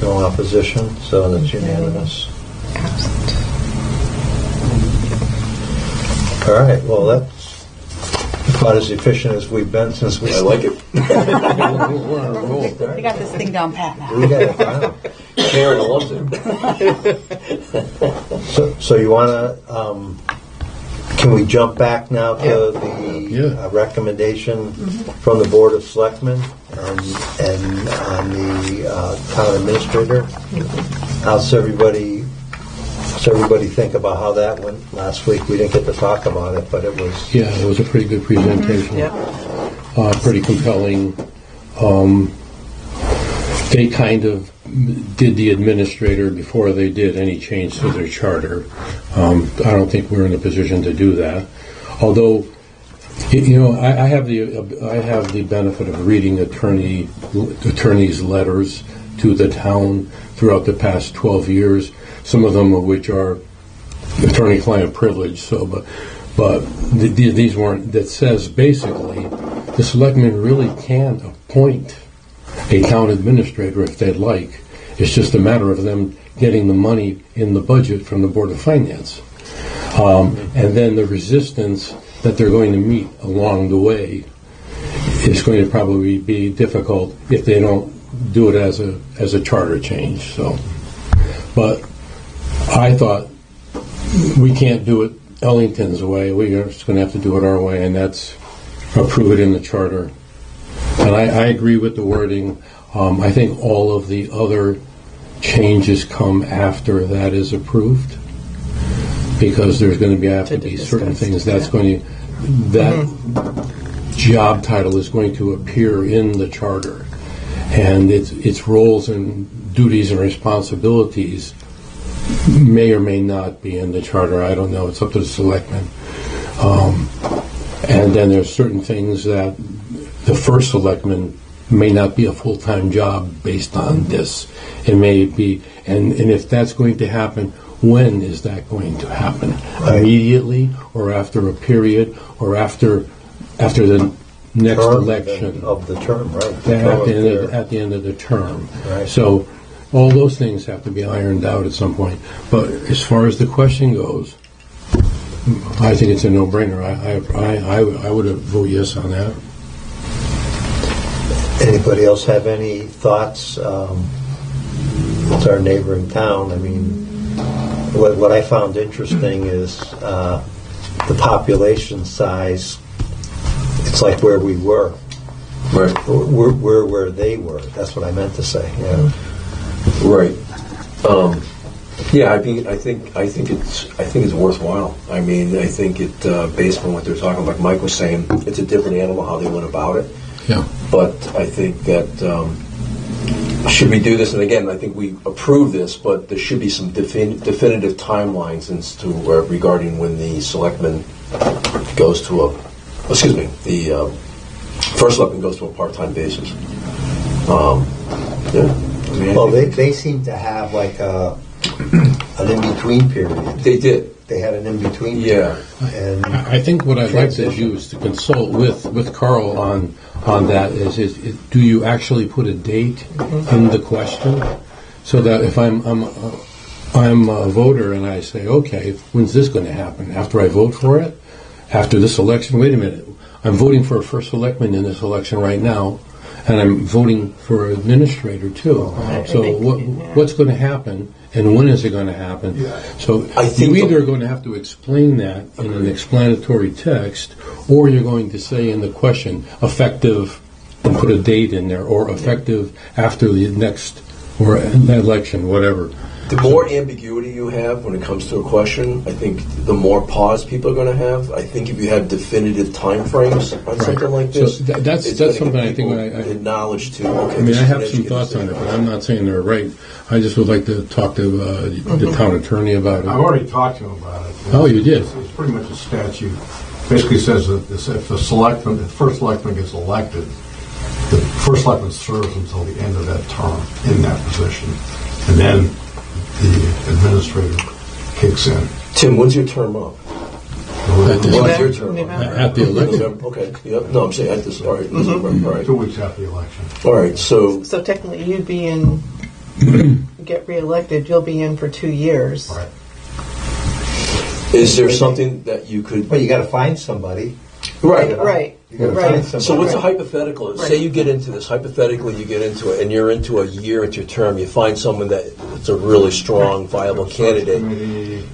No opposition, so that's unanimous. Absent. All right, well, that's about as efficient as we've been since we. I like it. We're on a roll. We got this thing down pat now. We got it down. Karen loves it. So you want to, can we jump back now to Yeah. the recommendation from the Board of Selectmen and on the town administrator? How's everybody So everybody think about how that went last week. We didn't get to talk about it, but it was... Yeah, it was a pretty good presentation. Pretty compelling. They kind of did the administrator before they did any change to their charter. I don't think we're in a position to do that. Although, I have the benefit of reading attorneys' letters to the town throughout the past 12 years. Some of them of which are attorney-client privilege. So, but these weren't. That says basically, the selectmen really can appoint a town administrator if they'd like. It's just a matter of them getting the money in the budget from the Board of Finance. And then the resistance that they're going to meet along the way is going to probably be difficult if they don't do it as a charter change. So, but I thought we can't do it Ellington's way. We're just going to have to do it our way, and that's approve it in the charter. And I agree with the wording. I think all of the other changes come after that is approved, because there's going to have to be certain things that's going to, that job title is going to appear in the charter, and its roles and duties and responsibilities may or may not be in the charter. I don't know. It's up to the selectmen. And then there's certain things that the first selectman may not be a full-time job based on this. It may be, and if that's going to happen, when is that going to happen? Immediately, or after a period, or after the next election of the term, right? At the end of the term. Right. So all those things have to be ironed out at some point. But as far as the question goes, I think it's a no-brainer. I would vote yes on that. Anybody else have any thoughts? It's our neighboring town. I mean, what I found interesting is the population size. It's like where we were. Right. We're where they were. That's what I meant to say. Yeah. Right. Yeah. I mean, I think it's worthwhile. I mean, I think it based on what they're talking, like Mike was saying, it's a different animal how they went about it. Yeah. But I think that should we do this? And again, I think we approve this, but there should be some definitive timelines as to regarding when the selectman goes to the first selectman goes to a part-time basis. Yeah. I mean, well, they seem to have like an in-between period. They did. They had an in-between period. Yeah. And I think what I'd like to do is to consult with Carl on that. Is do you actually put a date in the question, so that if I'm a voter and I say, okay, when's this going to happen? After I vote for it? After this election? Wait a minute. I'm voting for a first selectman in this election right now, and I'm voting for an administrator too. So what's going to happen, and when is it going to happen? Yeah. So I think you're either going to have to explain that in an explanatory text, or you're going to say in the question, effective, and put a date in there, or effective after the next, or the election, whatever. The more ambiguity you have when it comes to a question, I think the more pause people are going to have. I think if you have definitive time frames on something like this, so that's something I think I knowledge to. Okay, I mean, I have some thoughts on it, but I'm not saying they're right. I just would like to talk to the town attorney about it. I've already talked to him about it. Oh, you did? It's pretty much a statute. Basically says that if the first selectman gets elected, the first selectman serves until the end of that term in that position, and then the administrator kicks in. Tim, when's your term up? When's your term up? At the election. Okay. Yep. No, I'm saying at this. All right. All right. 2 weeks after the election. All right. So technically, you'd be in. Get reelected, you'll be in for 2 years. Right. Is there something that you could? Well, you got to find somebody. Right. Right. You got to find somebody. So what's a hypothetical? Right. Say you get into this. Hypothetically, you get into it, and you're into a year into your term. You find someone that's a really strong, viable candidate.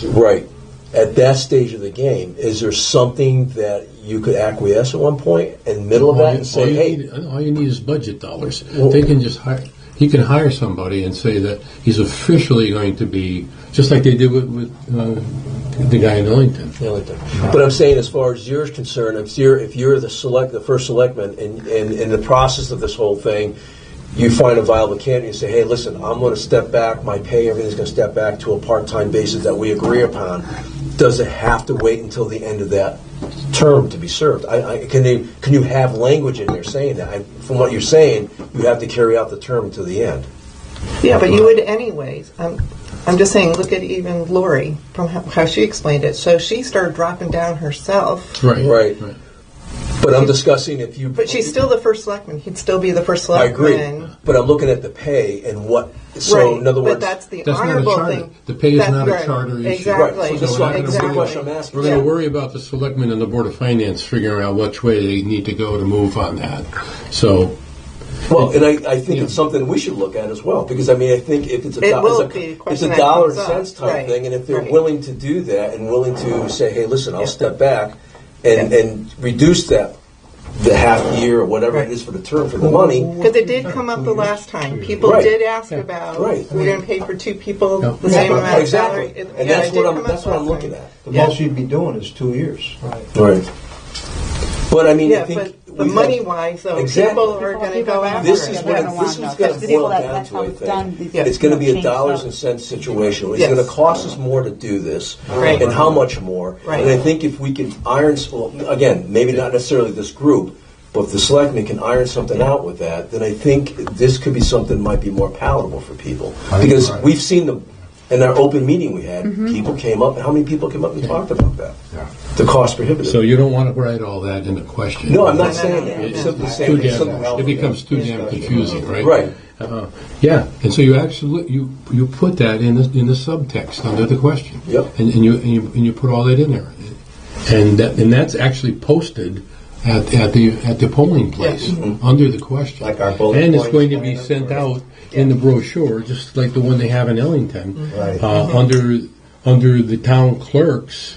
Right. At that stage of the game, is there something that you could acquiesce at one point in the middle of that and say, all you need is budget dollars. Well, they can just hire. he can hire somebody and say that he's officially going to be, just like they did with the guy in Ellington. But I'm saying, as far as you're concerned, if you're the first selectman, and in the process of this whole thing, you find a viable candidate and say, hey, listen, I'm going to step back, my pay, everything's going to step back to a part-time basis that we agree upon. Does it have to wait until the end of that term to be served? Can you have language in there saying that? From what you're saying, you have to carry out the term until the end. Yeah, but you would anyways. I'm just saying, look at even Lori, from how she explained it. So she started dropping down herself. Right. But I'm discussing if you... But she's still the first selectman. He'd still be the first I selectman. agree. But I'm looking at the pay and what... So, right. in other words... But that's the That's honorable not a charter. thing. The pay is That's not right. a charter issue. Exactly. Right. So that's the question I'm asking. We're going to worry about the selectmen and the Board of Finance figuring out which way they need to go to move on that. So... Well, and I think it's something we should look at as well, because I think if it's It will be a it's question a that dollar comes and up. cents type Right. thing, and if they're Right. willing to do that and willing to say, hey, listen, I'll step back and reduce the half year or whatever it is for the term for the money. Because it did come up the last time. People Right. did ask about, Right. we're going to pay for two people Yeah. the same amount of Exactly. salary. And Yeah, that's it did what come up I'm last looking time. at. The most you'd be doing is 2 years. Right. But I mean, I Yeah, think but the money-wise, though, Exactly. people are going to go after This it. is They're what gonna wanna this know. is going That's to the people boil that- down that's to. how I it's done. think These it's going to be a change dollars stuff. and cents situation. It's Yes. going to cost us more to do this, Right. and how much more. Right. And I think if we can again, maybe not necessarily this group, but if the selectmen can iron something out with that, then I think this could be something that might be more palatable for people. Because we've seen them in our open meeting we had. People came up, and how many people came up and talked about that? Yeah. The cost prohibitive. So you don't want to write all that into question. No, I'm not No, saying no, that. no, I'm no. simply It's saying too it's damn, something it becomes too damn confusing, right? Right. Yeah, and so you actually you put that in the subtext under the question. Yep. And you put all that in there, and that's actually posted at the polling place under the question. Like our bullet and it's points going to be kind of, sent or- out in the brochure, just like the one they have in Ellington, Right. under the town clerks,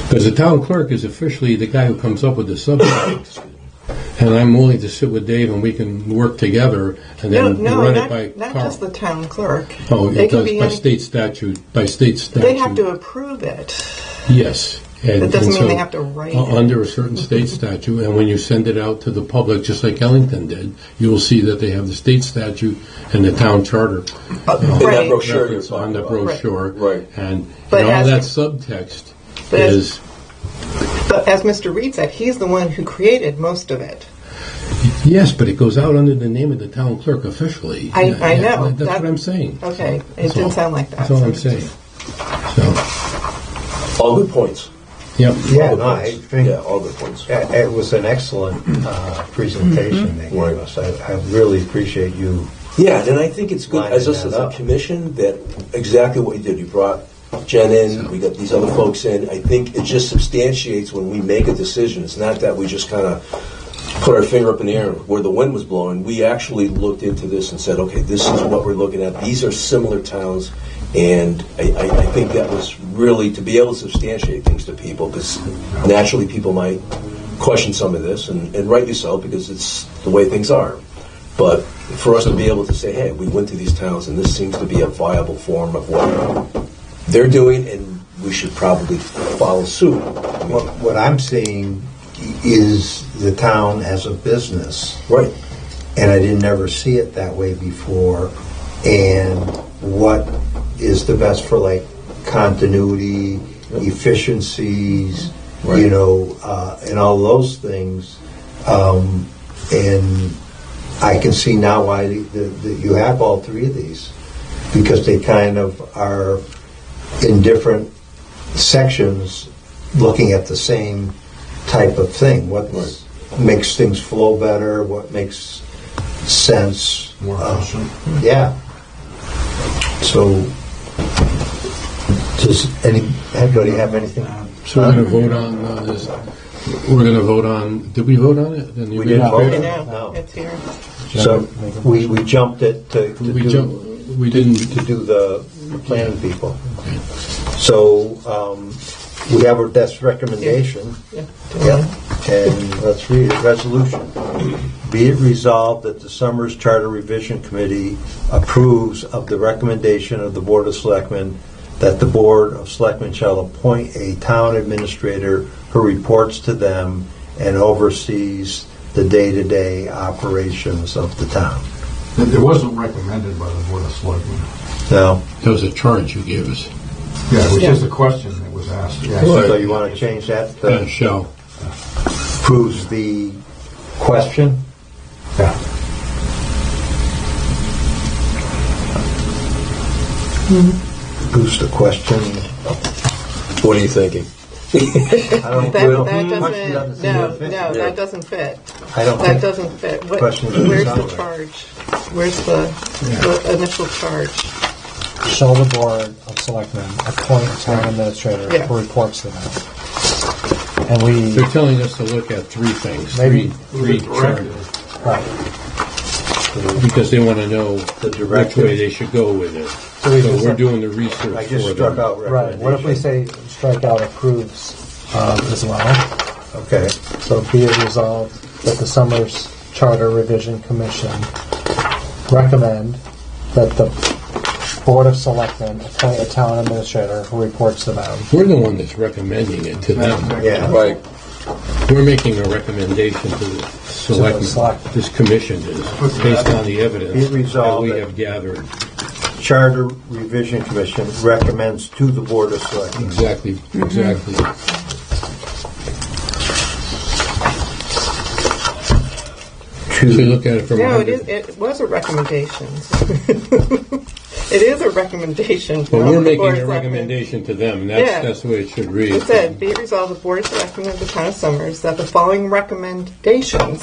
because the town clerk is officially the guy who comes up with the subtext. And I'm willing to sit with Dave, and we can work together, and then No, run not, it by not Carl. just the town clerk. Oh, They it can does be by any- state statute. By state statute, They have to approve it. Yes, and That doesn't and mean so, they have to write it. under a certain state statute. And when you send it out to the public, just like Ellington did, you will see that they have the state statute and the town charter In that Right. brochure you're reference on talking the about. brochure, Right. and But all as- that subtext but as- is. But as Mr. Reed said, he's the one who created most of it. Yes, but it goes out under the name of the town clerk officially. I know. That's what I'm saying. Okay, it That's didn't all. sound like that. That's all I'm saying. So, All good points. yep. Yeah, no, I think Yeah, all good points. it was an excellent presentation they gave us. I really appreciate you. Yeah, and I think it's good Lining as us that as a up. commission that exactly what you did. You brought Jen in, we got these other folks in. I think it just substantiates when we make a decision. It's not that we just kind of put our finger up in the air where the wind was blowing. We actually looked into this and said, okay, this is what we're looking at. These are similar towns. And I think that was really to be able to substantiate things to people, because naturally people might question some of this, and rightly so, because it's the way things are. But for us to be able to say, hey, we went to these towns, and this seems to be a viable form of what they're doing, and we should probably follow suit. What I'm seeing is the town as a business. Right. And I didn't ever see it that way before. And what is the best for like continuity, efficiencies, Right. and all those things. And I can see now why you have all three of these, because they kind of are in different sections looking at the same type of thing. What makes things flow better? What makes sense? More efficient. Yeah. So, does anybody have anything? So we're going to vote on this. We're going to vote on. Did we vote on it? We didn't vote. I know, No. it's here. So we jumped it to We didn't. do the planning people. So we have our desk recommendation. Yeah. Yeah. And let's read it. Resolution. be it resolved that the Summers Charter Revision Committee approves of the recommendation of the Board of Selectmen that the Board of Selectmen shall appoint a town administrator who reports to them and oversees the day-to-day operations of the town. It wasn't recommended by the Board of Selectmen. No. That was a charge you gave us. Yeah, it was just a question that was asked. Yeah. So you want to change that to Shall. approves the question? Yeah. Approves the question. What are you thinking? I don't That doesn't fit. I don't That think doesn't fit. Questions are Where's the solid. charge? Where's the initial charge? Shall the Board of Selectmen appoint a town administrator Yeah. who reports to them? And we, They're telling us to look at three things. Maybe. Three charges. right. Because they want to know The which directive. way they should go with it. So we just we're have- doing the research I just for struck them. out Right. What if we recommendation. say strike out approves as well? Okay. So be it resolved that the Summers Charter Revision Commission recommend that the Board of Selectmen appoint a town administrator who reports to them. We're the one that's recommending it to them. Yeah. Right. We're making a recommendation to the selectmen. select. This commission is, based on the Be evidence it resolved that we that- have gathered. Charter Revision Commission recommends to the Board of Selectmen. Exactly. So you look at it from No, 100. it was a recommendation. It is a recommendation. But from we're the making Board of a Selectmen. recommendation to them, and Yeah. that's the way it should read. It said, be it resolved, the Board of Selectmen of the Town of Summers, that the following recommendations,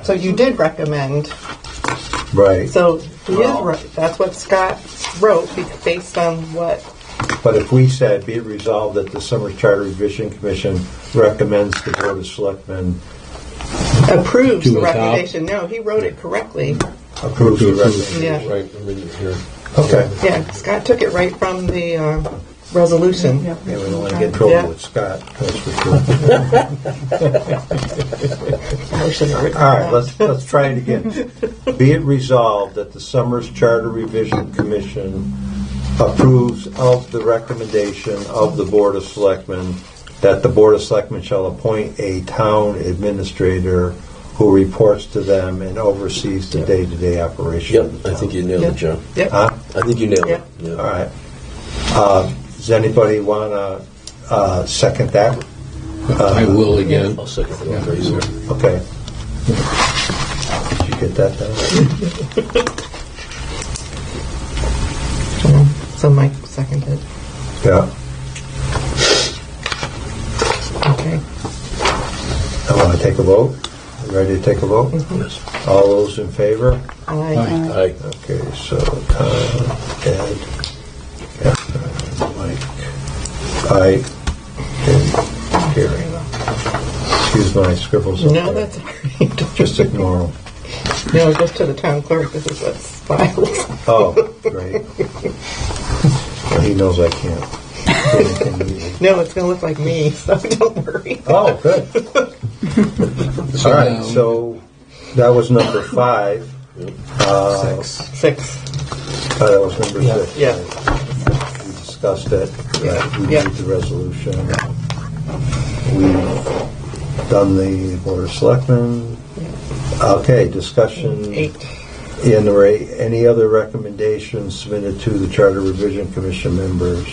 so you did recommend, Right. so he is right. That's what Scott wrote based on what, But if we said, be it resolved that the Summers Charter Revision Commission recommends the Board of Selectmen approves To the adopt. recommendation. No, he wrote it correctly. approves the To approve. recommendation. Yeah. Right, I'm reading it here. Okay. Yeah, Scott took it right from the resolution. Yeah, we don't want to get in trouble Yeah. with Scott, that's for sure. I should have written All right, that. let's try it again. Be it resolved that the Summers Charter Revision Commission approves of the recommendation of the Board of Selectmen that the Board of Selectmen shall appoint a town administrator who reports to them and oversees the day-to-day operation Yep, of the I town. think you nailed it, John. Yep. Huh? I think you nailed it. Yeah. All right. Does anybody want to second that? I will again. I'll second that phrase here. Okay. Did you get that down? So Mike seconded. Yeah. Okay. I want to take a vote. Ready to take a vote? Yes. All those in favor? Aye. Aye. Okay, so Tom, Ed, Catherine, Mike, I, and Gary. Excuse my scribbles. up No, there. that's all right. Just ignore them. No, just to the town clerk. This is what's filed. Oh, great. Well, he knows I can't do anything easy. No, it's going to look like me, so don't worry. Oh, good. All right, so that was number 5. Six. That was number 6. Yeah. We discussed it. Yeah. We Yeah. need the resolution. We've done the Board of Selectmen. Okay, discussion. 8. And there are any other recommendations submitted to the Charter Revision Commission members?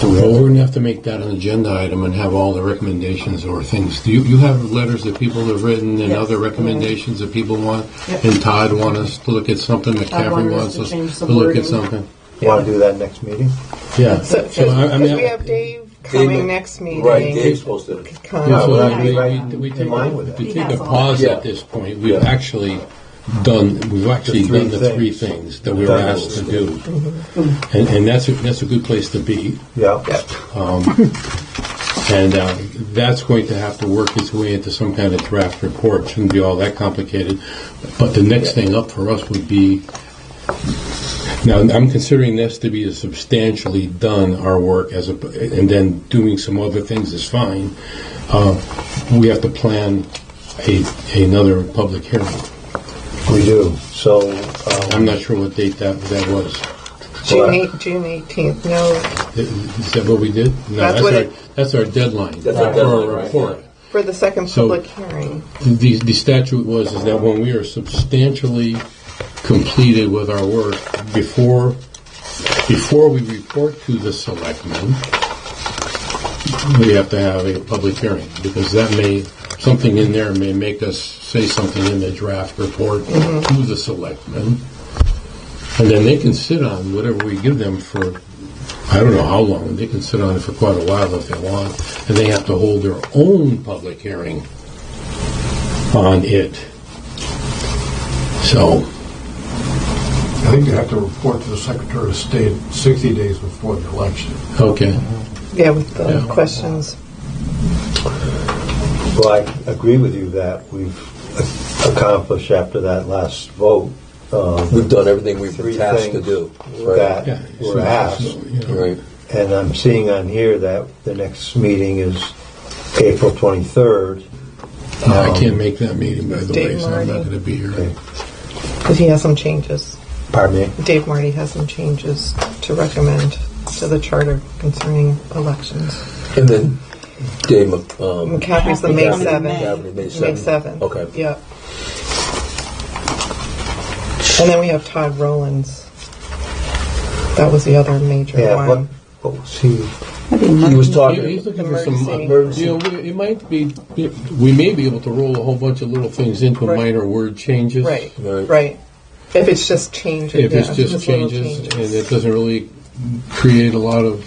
Do we Well, we're have- going to have to make that an agenda item and have all the recommendations or things. Do you have letters that people have written and Yes. other recommendations that people want? Yep. And Todd wants us to look at something, Todd McCaffrey wanted us wants to us change to some look wording. at something? Want to do that next meeting? Yeah. So, I mean, we have Dave coming next meeting. Right, Dave's supposed to. Come. Yeah, so Well, that'd be we right take in line with it. we He take has a a pause lot. at this point. We've Yeah. actually done the three things that we were Done asked to do, Mm-hmm. and that's a good place to be. Yeah. And that's going to have to work its way into some kind of draft report. Shouldn't be all that complicated. But the next thing up for us would be, now I'm considering this to be a substantially done, our work, and then doing some other things is fine. We have to plan another public hearing. We do. So I'm not sure what date that was. June 18th, no, Is that what we did? No, That's what that's our deadline That's our for deadline, a right. report. for the second So- public hearing. The statute is that when we are substantially completed with our work before we report to the selectmen, we have to have a public hearing, because something in there may make us say something in the draft report to the selectmen, and then they can sit on whatever we give them for, I don't know how long, they can sit on it for quite a while if they want, and they have to hold their own public hearing on it. So, I think you have to report to the Secretary of State 60 days before the election. okay. Yeah, with the questions. Well, I agree with you that we've accomplished after that last vote. We've done everything we've Three been tasked to things do. that Yeah. were asked. Right. And I'm seeing on here that the next meeting is April 23rd. I can't make that meeting, by the way, Dave so I'm not Marty. going to be here. Okay. Because he has some changes. Pardon me? Dave Marty has some changes to recommend to the charter concerning elections. And then Dave McCaffrey's the May McCaffrey, 7th. May 7th. May 7th. Okay. Yep. And then we have Todd Rowlands. That was the other major Yeah, one. what was he? He was talking. He's looking for some, Emergency. it might be, we may be able to roll a whole bunch of little things into Right. minor word changes. Right, Right. right. If it's just changes. If it's yeah, just little changes, and it doesn't really create a lot of,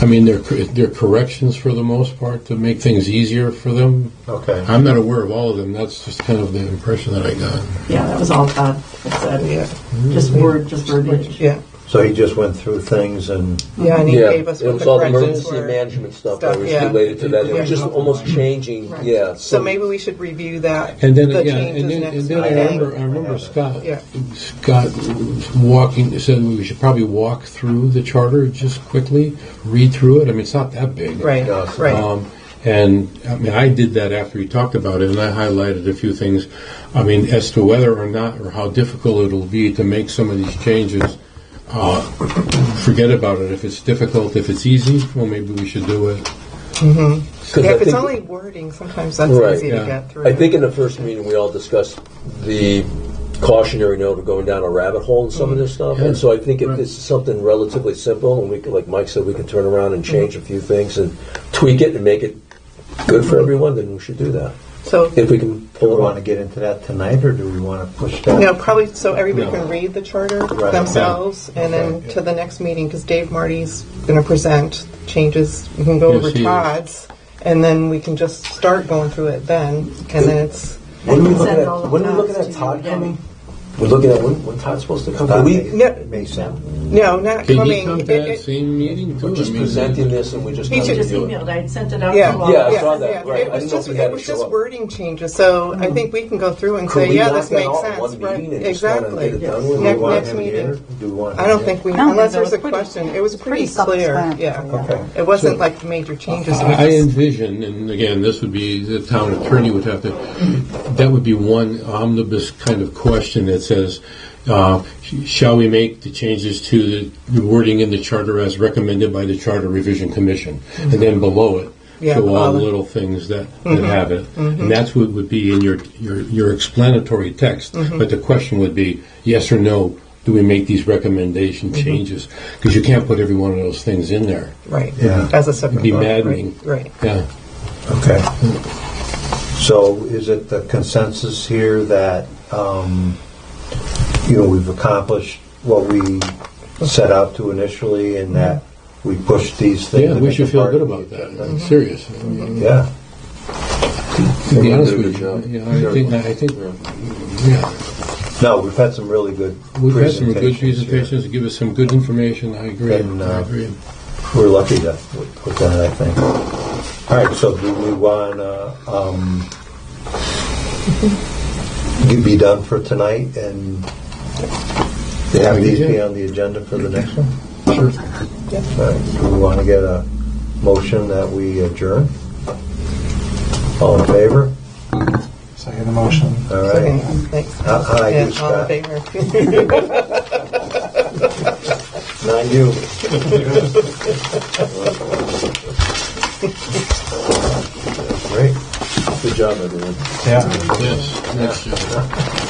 I mean, they're corrections for the most part to make things easier for them. Okay. I'm not aware of all of them, that's just kind of the impression that I got. Yeah, that was all Todd had said. Yeah, Just verbiage. yeah. So he just went through things and Yeah, and he Yeah, gave us it what was the all the corrections emergency were. management stuff that was yeah. related to that. It was just almost changing, Right. yeah. So maybe we should review that. And then, the yeah, changes and next then I meeting. remember Scott Yeah. said we should probably walk through the charter just quickly, read through it. I mean, it's not that big. Right, No, it's right. And I mean, I did that after he talked about it, and I highlighted a few things. I mean, as to whether or not, or how difficult it'll be to make some of these changes. Forget about it. If it's difficult, if it's easy, well, maybe we should do it. Yeah, if it's only wording, sometimes that's Right, easy yeah. to get through. I think in the first meeting we all discussed the cautionary note of going down a rabbit hole in some of this stuff, Yeah. and so I think if Right. this is something relatively simple, and we could, like Mike said, we can turn around and change a few things and tweak it and make it good for everyone, then we should do that. So, If we can do pull we it want to off. get into that tonight, or do we want to push that? probably so everybody No. can read the charter Right. themselves, and then to the next meeting, because Dave Marty's going to present changes. We can go Yes, over he is. Todd's, and then we can just start going through it then, and then it's. When are we Send looking all at, the when are we looking Todds at to Todd you coming? We're looking at when Todd's supposed to come. Todd We, No. May 7th. No, not Can coming. he come to that same meeting too? we're just I mean, presenting this and we just He kind of just do it. Emailed. I sent it out Yeah, to all Yeah, of I us. saw that, right. It I was didn't know just, if we had it to was show just up. wording changes, so I think we can go through and Could say, we yeah, knock this that makes out in sense. one Right. meeting and just kinda Exactly. get it done Do with? we Next, want next him meeting. here? Do we want I him don't here? think we, No, unless because there's a it was pretty- question. It was pretty pretty clear. self-explanatory. Yeah. Okay. It wasn't like major changes. It was I just- envision, and again, this would be, the town attorney would have to, that would be one omnibus kind of question that says, shall we make the changes to the wording in the charter as recommended by the Charter Revision Commission? And then below it, Yeah, show all all the the- little things that have it. And that's what would be in your explanatory text. But the question would be, yes or no, do we make these recommendation changes? Because you can't put every one of those things in there. Right. Yeah. As a separate. It'd be vote, maddening. Right. Yeah. Okay. So is it the consensus here that, we've accomplished what we set out to initially and that we pushed these things? Yeah, to we make should a feel part good of about the that. agenda? I'm serious. Yeah. To be honest Did a with good you, job. I think, yeah, No, we've had some really good we've had some good presentations here. presentations to give us some good information. I agree. And, I agree. We're lucky to with that, I think. All right, so do we want to be done for tonight and have these be on the agenda for the next one? Sure. All right, do we want to get a motion that we adjourn? All in favor? the motion. All right. Thanks. How I Yeah, do, all in Scott? favor. Not you. Great. Good job, everyone. Yeah. Yes, next year.